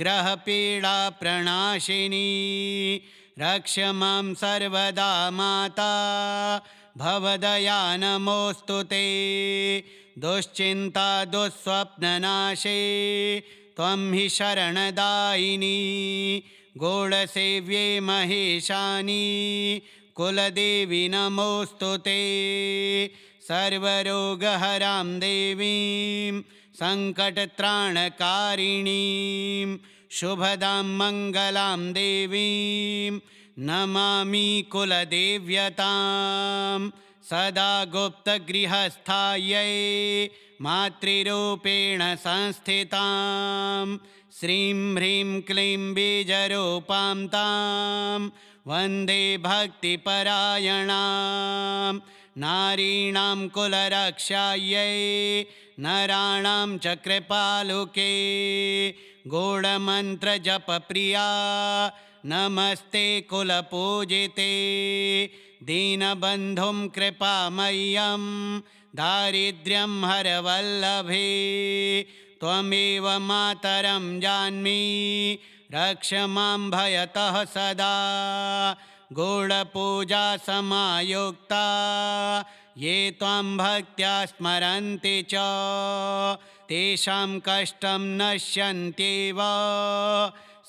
[SPEAKER 1] ग्रहपीडाप्रणाशिनी रक्ष मां सर्वदा माता भवदया नमोऽस्तु ते दुश्चिन्ता दुःस्वप्ननाशे त्वं हि शरणदायिनी गूढसेव्ये महेशानी कुलदेवी नमोऽस्तु ते सर्वरोगहरां देवीं सङ्कटत्राणकारिणीं शुभदां मङ्गलां देवीं नमामि कुलदेव्यतां सदा गुप्तगृहस्थायै मातृरूपेण संस्थितां श्रीं ह्रीं क्लीं बीजरूपां तां वन्दे भक्तिपरायणां नारीणां कुलरक्षायै नराणां च कृपालुके गूढमन्त्रजपप्रिया नमस्ते कुलपूजिते दीनबन्धुं कृपामय्यं दारिद्र्यं हरवल्लभे त्वमेव मातरं जान्मि रक्ष मां भयतः सदा गूढपूजा समायुक्ता ये त्वां भक्त्या स्मरन्ति च तेषां कष्टं नश्यन्त्येव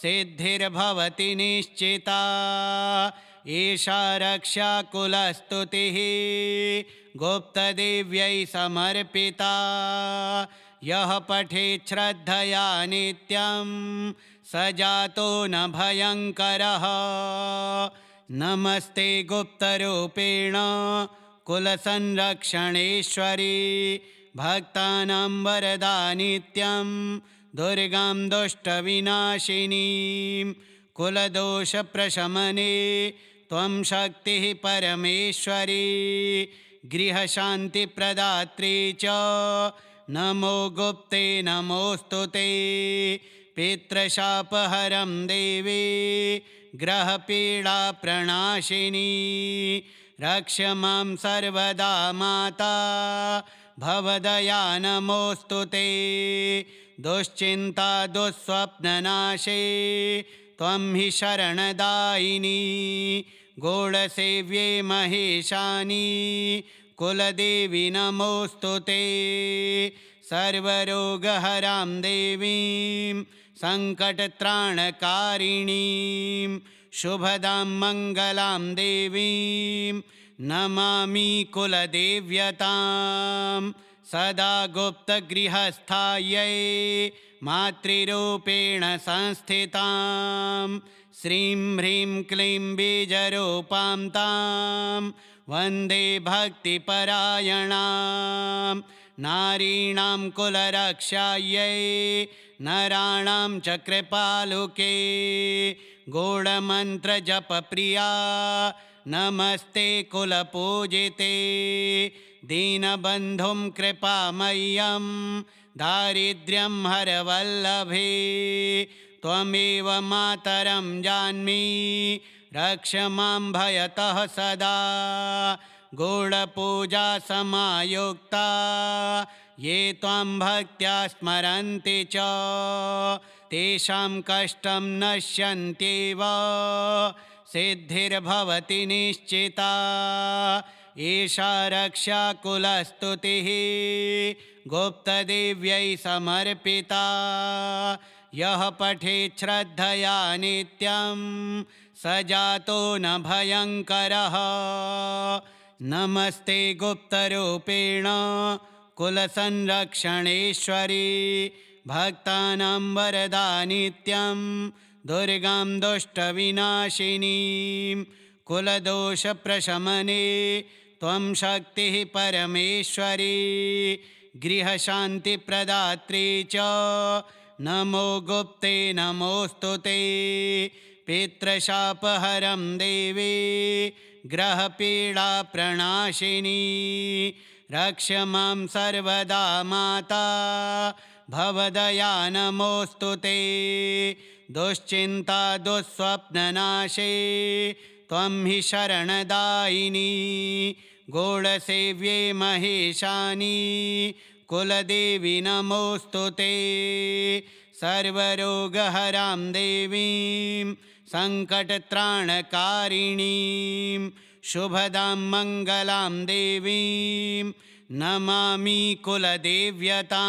[SPEAKER 1] सिद्धिर्भवति निश्चिता एषा रक्षाकुलस्तुतिः गुप्तदेव्यै समर्पिता यः पठेत् श्रद्धया नित्यं स जातो न भयङ्करः नमस्ते गुप्तरूपेण कुलसंरक्षणेश्वरी भक्तानां वरदा नित्यं दुर्गां दुष्टविनाशिनीं कुलदोषप्रशमने त्वं शक्तिः परमेश्वरी गृहशान्तिप्रदात्री च नमो गुप्ते नमोऽस्तु ते पितृशापहरं देवी ग्रहपीडाप्रणाशिनी रक्ष मां सर्वदा माता भवदया नमोऽस्तु ते दुश्चिन्ता दुःस्वप्ननाशे त्वं हि शरणदायिनी गूढसेव्ये महेशानी कुलदेवी नमोऽस्तु ते सर्वरोगहरां देवीं सङ्कटत्राणकारिणीं शुभदां मङ्गलां देवीं नमामि कुलदेव्यतां सदा गुप्तगृहस्थायै मातृरूपेण संस्थितां श्रीं ह्रीं क्लीं बीजरूपां तां वन्दे भक्तिपरायणां नारीणां कुलरक्षायै नराणां च कृपालुके गूढमन्त्रजपप्रिया नमस्ते कुलपूजिते दीनबन्धुं कृपामय्यं दारिद्र्यं हरवल्लभे त्वमेव मातरं जान्मि रक्ष मां भयतः सदा गूढपूजा समायुक्ता ये त्वां भक्त्या स्मरन्ति च तेषां कष्टं नश्यन्त्येव सिद्धिर्भवति निश्चिता एषा रक्षाकुलस्तुतिः गुप्तदेव्यै समर्पिता यः पठेत् श्रद्धया नित्यं स जातो न भयङ्करः नमस्ते गुप्तरूपेण कुलसंरक्षणेश्वरी भक्तानां वरदा नित्यं दुर्गां दुष्टविनाशिनीं कुलदोषप्रशमने त्वं शक्तिः परमेश्वरी गृहशान्तिप्रदात्री च नमो गुप्ते नमोऽस्तु ते पितृशापहरं देवी ग्रहपीडाप्रणाशिनी रक्ष मां सर्वदा माता भवदया नमोऽस्तु ते दुश्चिन्ता दुःस्वप्ननाशे त्वं हि शरणदायिनी गौडसेव्ये महेशानि कुलदेवी नमोऽस्तु ते। सर्वरोगहरां देवीं सङ्कटत्राणकारिणीं शुभदां मङ्गलां देवीं नमामि कुलदेव्यतां।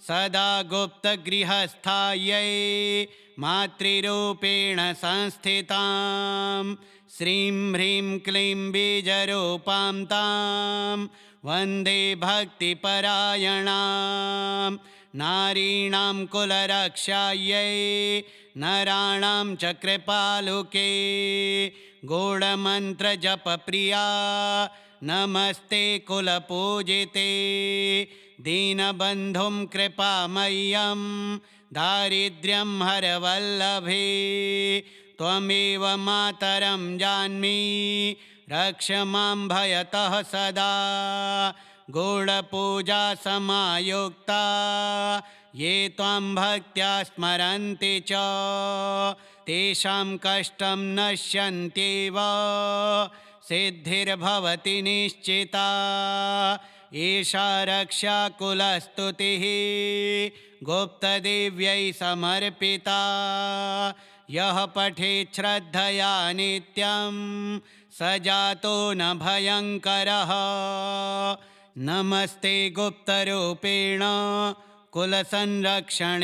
[SPEAKER 1] सदा गुप्तगृहस्थायै मातृरूपेण संस्थितां श्रीं ह्रीं क्लीं बीजरूपां तां वन्दे भक्तिपरायणां। नारीणां कुलरक्षायै नराणां च कृपालुके गूढमन्त्रजपप्रिया नमस्ते कुलपूजिते। दीनबन्धुं कृपामय्यं दारिद्र्यं हरवल्लभे त्वमेव मातरं जान्मि रक्ष मां भयतः सदा। गूढपूजा समायुक्ता ये त्वां भक्त्या स्मरन्ति च तेषां कष्टं नश्यन्त्येव सिद्धिर्भवति निश्चिता। एषा रक्षा कुलस्तुतिः गुप्तदेव्यै समर्पिता। यः पठेत् श्रद्धया नित्यं स जातो न भयङ्करः। नमस्ते गुप्तरूपेण कुलसंरक्षणेश्वरी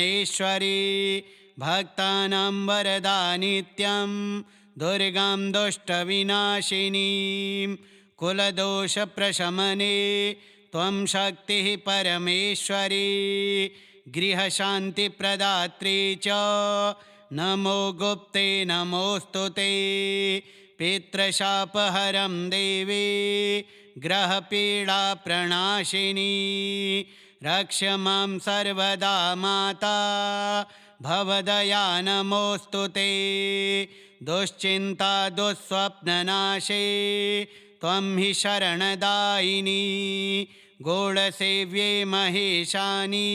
[SPEAKER 1] भक्तानां वरदा नित्यं दुर्गां दुष्टविनाशिनीं। कुलदोषप्रशमने त्वं शक्तिः परमेश्वरी गृहशान्तिप्रदात्री च नमो गुप्ते नमोऽस्तु ते। पितृशापहरं देवी ग्रहपीडाप्रणाशिनी रक्ष मां सर्वदा माता भवदया नमोऽस्तु ते। दुश्चिन्ता दुःस्वप्ननाशे त्वं हि शरणदायिनी गौडसेव्ये महेशानि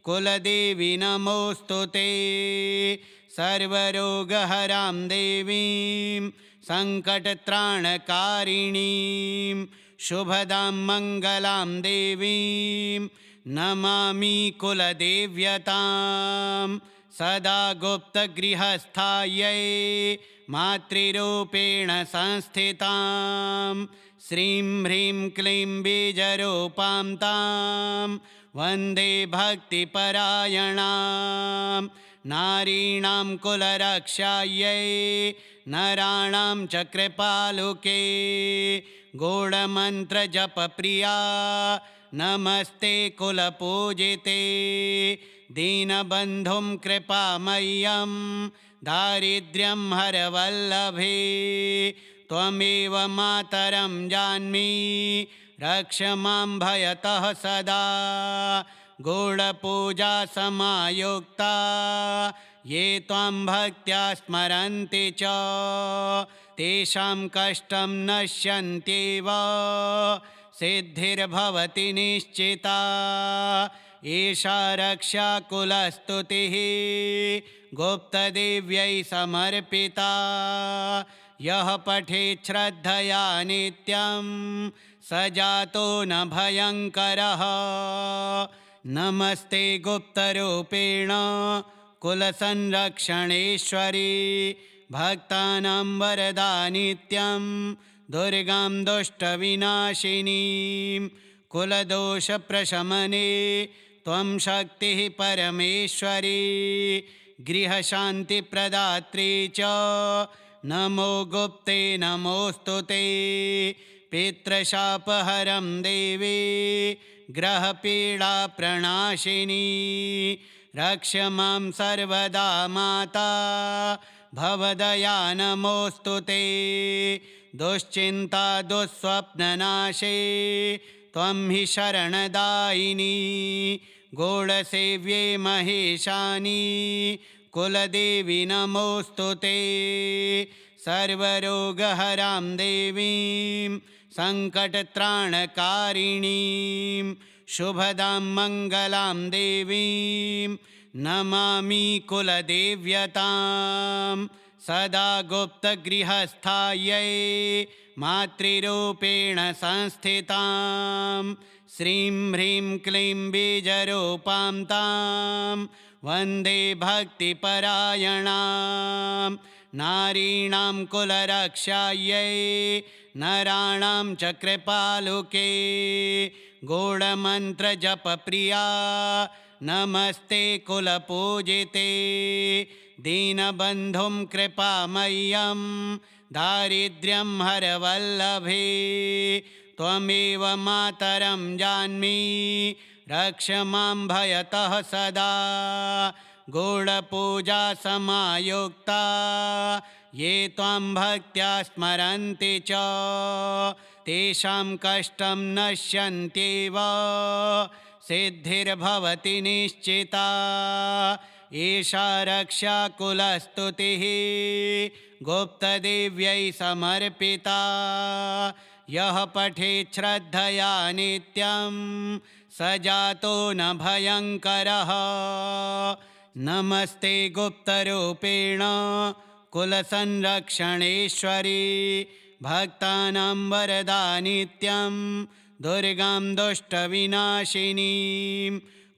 [SPEAKER 1] कुलदेवी नमोऽस्तु ते। सर्वरोगहरां देवीं सङ्कटत्राणकारिणीं शुभदां मङ्गलां देवीं नमामि कुलदेव्यतां। सदा गुप्तगृहस्थायै मातृरूपेण संस्थितां श्रीं ह्रीं क्लीं बीजरूपां तां वन्दे भक्तिपरायणां। नारीणां कुलरक्षायै नराणां च कृपालुके गूढमन्त्रजपप्रिया नमस्ते कुलपूजिते। दीनबन्धुं कृपामय्यं दारिद्र्यं हरवल्लभे त्वमेव मातरं जान्मि रक्ष मां भयतः सदा। गूढपूजा समायुक्ता ये त्वां भक्त्या स्मरन्ति च तेषां कष्टं नश्यन्त्येव सिद्धिर्भवति निश्चिता। एषा रक्षा कुलस्तुतिः गुप्तदेव्यै समर्पिता। यः पठेत् श्रद्धया नित्यं स जातो न भयङ्करः। नमस्ते गुप्तरूपेण कुलसंरक्षणेश्वरी भक्तानां वरदा नित्यं दुर्गां दुष्टविनाशिनीं। कुलदोषप्रशमने त्वं शक्तिः परमेश्वरी गृहशान्तिप्रदात्री च नमो गुप्ते नमोऽस्तु ते। पितृशापहरं देवी ग्रहपीडाप्रणाशिनी रक्ष मां सर्वदा माता भवदया नमोऽस्तु ते। दुश्चिन्ता दुःस्वप्ननाशे त्वं हि शरणदायिनी गौडसेव्ये महेशानि कुलदेवी नमोऽस्तु ते। सर्वरोगहरां देवीं सङ्कटत्राणकारिणीं शुभदां मङ्गलां देवीं नमामि कुलदेव्यतां। सदा गुप्तगृहस्थायै मातृरूपेण संस्थितां श्रीं ह्रीं क्लीं बीजरूपां तां वन्दे भक्तिपरायणां नारीणां कुलरक्षायै नराणां च कृपालुके गूढमन्त्रजपप्रिया नमस्ते कुलपूजिते दीनबन्धुं कृपामय्यं दारिद्र्यं हरवल्लभे त्वमेव मातरं जान्मि रक्ष मां भयतः सदा गूढपूजा समायुक्ता ये त्वां भक्त्या स्मरन्ति च तेषां कष्टं नश्यन्त्येव सिद्धिर्भवति निश्चिता एषा रक्षाकुलस्तुतिः गुप्तदेव्यै समर्पिता यः पठेत् श्रद्धया नित्यं स जातो न भयङ्करः नमस्ते गुप्तरूपेण कुलसंरक्षणेश्वरी भक्तानां वरदा नित्यं दुर्गां दुष्टविनाशिनीं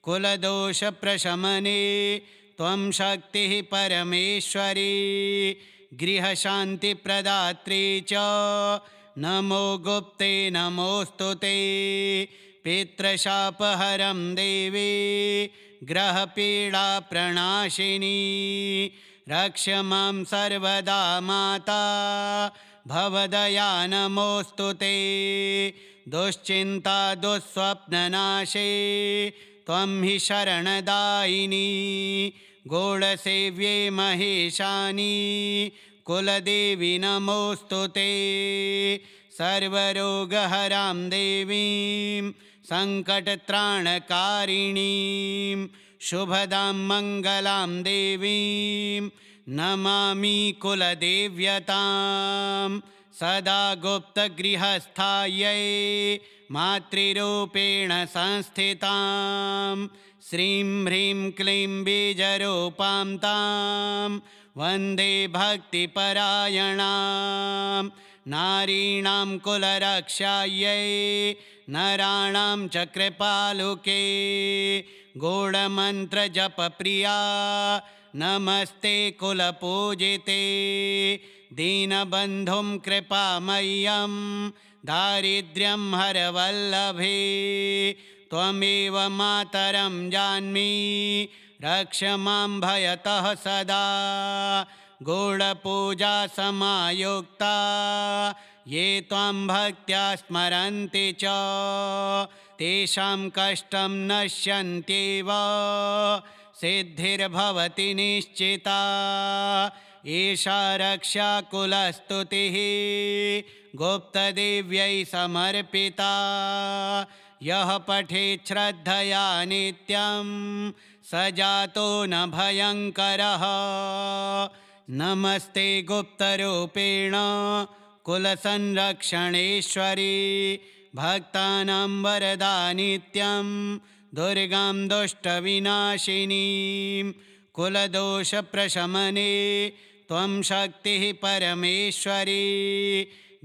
[SPEAKER 1] कुलदोषप्रशमने त्वं शक्तिः परमेश्वरी गृहशान्तिप्रदात्री च नमो गुप्ते नमोऽस्तु ते पितृशापहरं देवी ग्रहपीडाप्रणाशिनी रक्ष मां सर्वदा माता भवदया नमोऽस्तु ते दुश्चिन्ता दुःस्वप्ननाशे त्वं हि शरणदायिनी गूढसेव्ये महेशानी कुलदेवी नमोऽस्तु ते सर्वरोगहरां देवीं सङ्कटत्राणकारिणीं शुभदां मङ्गलां देवीं नमामि कुलदेव्यतां सदा गुप्तगृहस्थायै मातृरूपेण संस्थितां श्रीं ह्रीं क्लीं बीजरूपां तां वन्दे भक्तिपरायणां नारीणां कुलरक्षायै नराणां च कृपालुके गूढमन्त्रजपप्रिया नमस्ते कुलपूजिते दीनबन्धुं कृपामय्यं दारिद्र्यं हरवल्लभे त्वमेव मातरं जान्मि रक्ष मां भयतः सदा गूढपूजा समायुक्ता ये त्वां भक्त्या स्मरन्ति च तेषां कष्टं नश्यन्त्येव सिद्धिर्भवति निश्चिता एषा रक्षाकुलस्तुतिः गुप्तदेव्यै समर्पिता यः पठेत् श्रद्धया नित्यं स जातो न भयङ्करः नमस्ते गुप्तरूपेण कुलसंरक्षणेश्वरी भक्तानां वरदा नित्यं दुर्गां दुष्टविनाशिनीं कुलदोषप्रशमने त्वं शक्तिः परमेश्वरी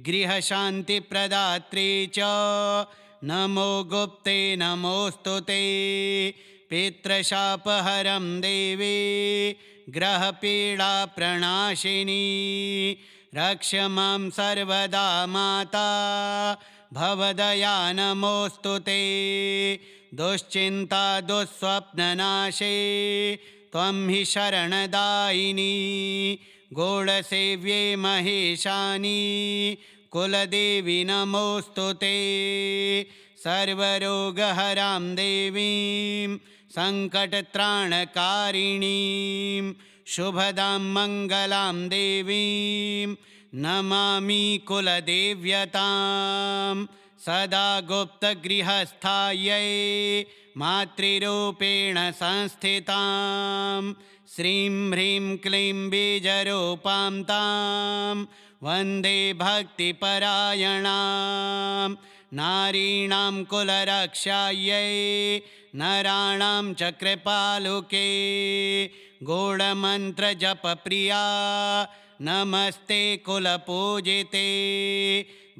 [SPEAKER 1] गृहशान्तिप्रदात्री च नमो गुप्ते नमोऽस्तु ते पितृशापहरं देवी ग्रहपीडाप्रणाशिनी रक्ष मां सर्वदा माता भवदया नमोऽस्तु ते दुश्चिन्ता दुःस्वप्ननाशे त्वं हि शरणदायिनी गूढसेव्ये महेशानी कुलदेवी नमोऽस्तु ते सर्वरोगहरां देवीं सङ्कटत्राणकारिणीं शुभदां मङ्गलां देवीं नमामि कुलदेव्यतां सदा गुप्तगृहस्थायै मातृरूपेण संस्थितां श्रीं ह्रीं क्लीं बीजरूपां तां वन्दे भक्तिपरायणां नारीणां कुलरक्षायै नराणां च कृपालुके गूढमन्त्रजपप्रिया नमस्ते कुलपूजिते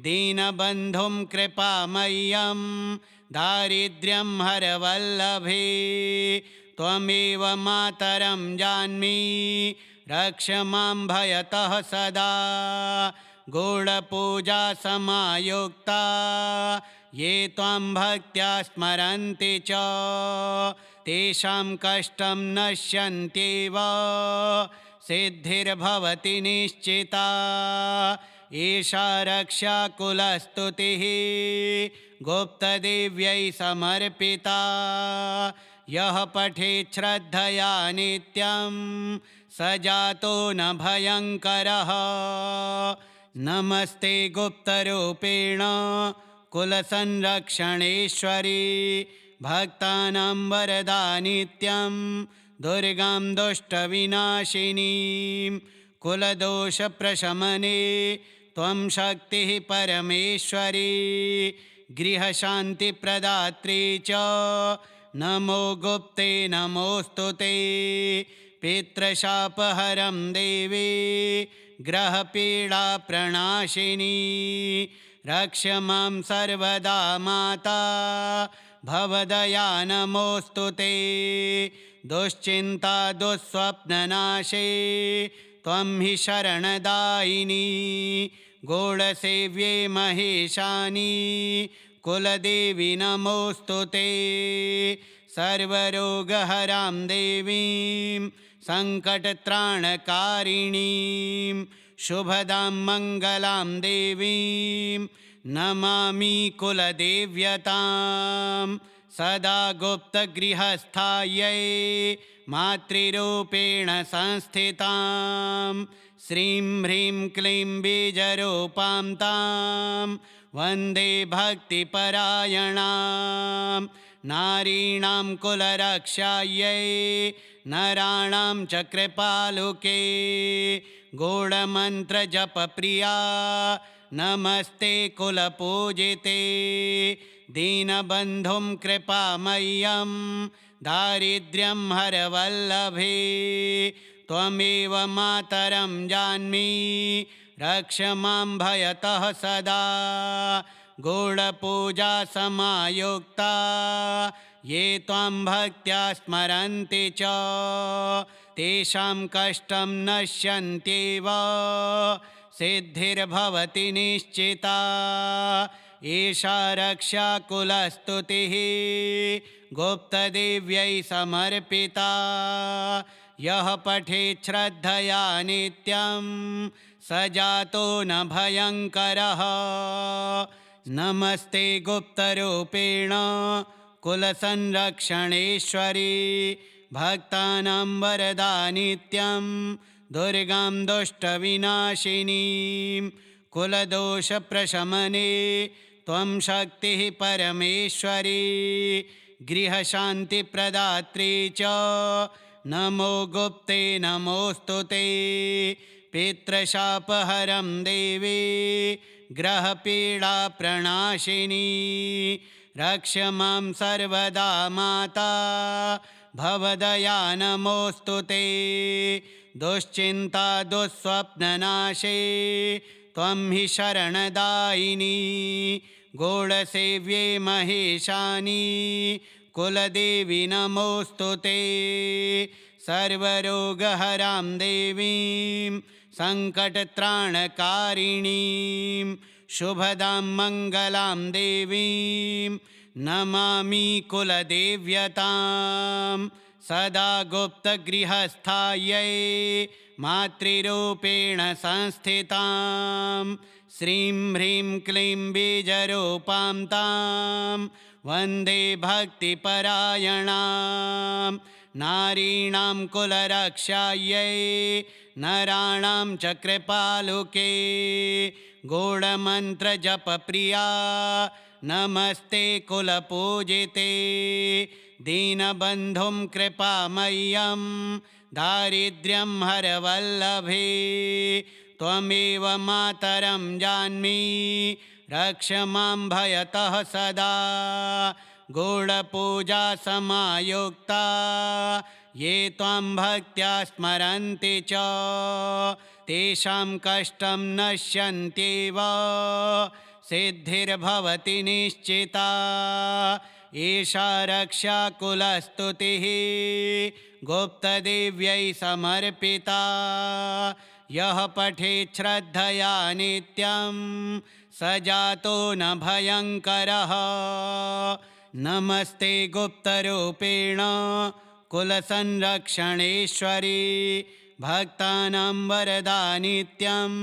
[SPEAKER 1] दीनबन्धुं कृपामय्यं दारिद्र्यं हरवल्लभे त्वमेव मातरं जान्मि रक्ष मां भयतः सदा गूढपूजा समायुक्ता ये त्वां भक्त्या स्मरन्ति च तेषां कष्टं नश्यन्त्येव सिद्धिर्भवति निश्चिता एषा रक्षाकुलस्तुतिः गुप्तदेव्यै समर्पिता यः पठेत् श्रद्धया नित्यं स जातो न भयङ्करः नमस्ते गुप्तरूपेण कुलसंरक्षणेश्वरी भक्तानां वरदा नित्यं दुर्गां दुष्टविनाशिनीं कुलदोषप्रशमने त्वं शक्तिः परमेश्वरी गृहशान्तिप्रदात्री च नमो गुप्ते नमोऽस्तु ते पितृशापहरं देवी ग्रहपीडाप्रणाशिनी रक्ष मां सर्वदा माता भवदया नमोऽस्तु ते दुश्चिन्ता दुःस्वप्ननाशे त्वं हि शरणदायिनी गूढसेव्ये महेशानी कुलदेवी नमोऽस्तु ते सर्वरोगहरां देवीं सङ्कटत्राणकारिणीं शुभदां मङ्गलां देवीं नमामि कुलदेव्यतां सदा गुप्तगृहस्थायै मातृरूपेण संस्थितां श्रीं ह्रीं क्लीं बीजरूपां तां वन्दे भक्तिपरायणां नारीणां कुलरक्षायै नराणां च कृपालुके गूढमन्त्रजपप्रिया नमस्ते कुलपूजिते दीनबन्धुं कृपामय्यं दारिद्र्यं हरवल्लभे त्वमेव मातरं जान्मि रक्ष मां भयतः सदा गूढपूजा समायुक्ता ये त्वां भक्त्या स्मरन्ति च तेषां कष्टं नश्यन्त्येव सिद्धिर्भवति निश्चिता एषा रक्षाकुलस्तुतिः गुप्तदेव्यै समर्पिता यः पठेत् श्रद्धया नित्यं स जातो न भयङ्करः नमस्ते गुप्तरूपेण कुलसंरक्षणेश्वरी भक्तानां वरदा नित्यं दुर्गां दुष्टविनाशिनीं कुलदोषप्रशमने त्वं शक्तिः परमेश्वरी गृहशान्तिप्रदात्री च नमो गुप्ते नमोऽस्तु ते पितृशापहरं देवी ग्रहपीडाप्रणाशिनी रक्ष मां सर्वदा माता भवदया नमोऽस्तु ते दुश्चिन्ता दुःस्वप्ननाशे त्वं हि शरणदायिनी गूढसेव्ये महेशानी कुलदेवी नमोऽस्तु ते सर्वरोगहरां देवीं सङ्कटत्राणकारिणीं शुभदां मङ्गलां देवीं नमामि कुलदेव्यतां सदा गुप्तगृहस्थायै मातृरूपेण संस्थितां श्रीं ह्रीं क्लीं बीजरूपां तां वन्दे भक्तिपरायणां नारीणां कुलरक्षायै नराणां च कृपालुके गूढमन्त्रजपप्रिया नमस्ते कुलपूजिते दीनबन्धुं कृपामय्यं दारिद्र्यं हरवल्लभे त्वमेव मातरं जान्मि रक्ष मां भयतः सदा गूढपूजा समायुक्ता ये त्वां भक्त्या स्मरन्ति च तेषां कष्टं नश्यन्त्येव सिद्धिर्भवति निश्चिता एषा रक्षाकुलस्तुतिः गुप्तदेव्यै समर्पिता यः पठेत् श्रद्धया नित्यं स जातो न भयङ्करः नमस्ते गुप्तरूपेण कुलसंरक्षणेश्वरी भक्तानां वरदा नित्यं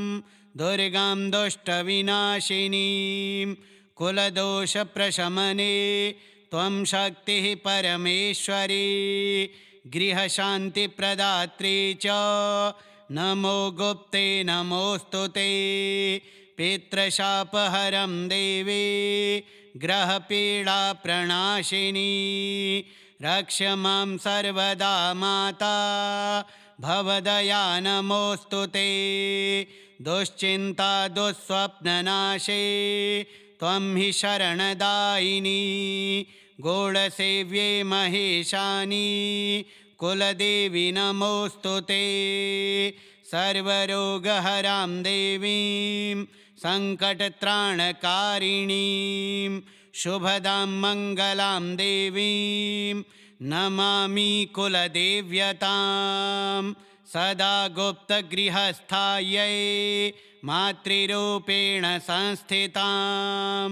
[SPEAKER 1] दुर्गां दुष्टविनाशिनीं कुलदोषप्रशमने त्वं शक्तिः परमेश्वरी गृहशान्तिप्रदात्री च नमो गुप्ते नमोऽस्तु ते पितृशापहरं देवी ग्रहपीडाप्रणाशिनी रक्ष मां सर्वदा माता भवदया नमोऽस्तु ते दुश्चिन्ता दुःस्वप्ननाशे त्वं हि शरणदायिनी गूढसेव्ये महेशानी कुलदेवी नमोऽस्तु ते सर्वरोगहरां देवीं सङ्कटत्राणकारिणीं शुभदां मङ्गलां देवीं नमामि कुलदेव्यतां सदा गुप्तगृहस्थायै मातृरूपेण संस्थितां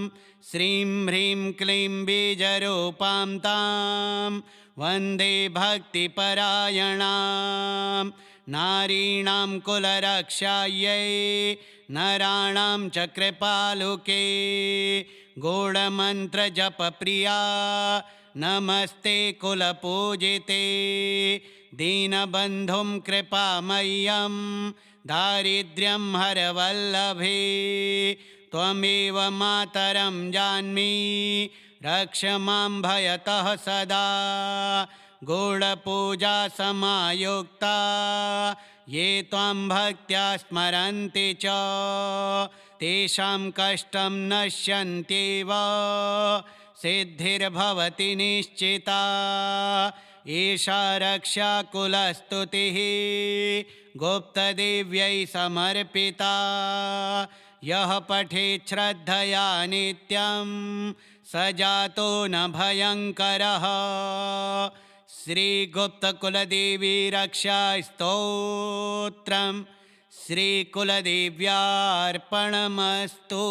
[SPEAKER 1] श्रीं ह्रीं क्लीं बीजरूपां तां वन्दे भक्तिपरायणां नारीणां कुलरक्षायै नराणां च कृपालुके गूढमन्त्रजपप्रिया नमस्ते कुलपूजिते दीनबन्धुं कृपामय्यं दारिद्र्यं हरवल्लभे त्वमेव मातरं जान्मि रक्ष मां भयतः सदा गूढपूजा समायुक्ता ये त्वां भक्त्या स्मरन्ति च तेषां कष्टं नश्यन्त्येव सिद्धिर्भवति निश्चिता एषा रक्षाकुलस्तुतिः गुप्तदेव्यै समर्पिता यः पठेत् श्रद्धया नित्यं स जातो न भयङ्करः श्रीगुप्तकुलदेवी रक्षास्तोत्रम् श्रीकुलदेव्यार्पणमस्तु।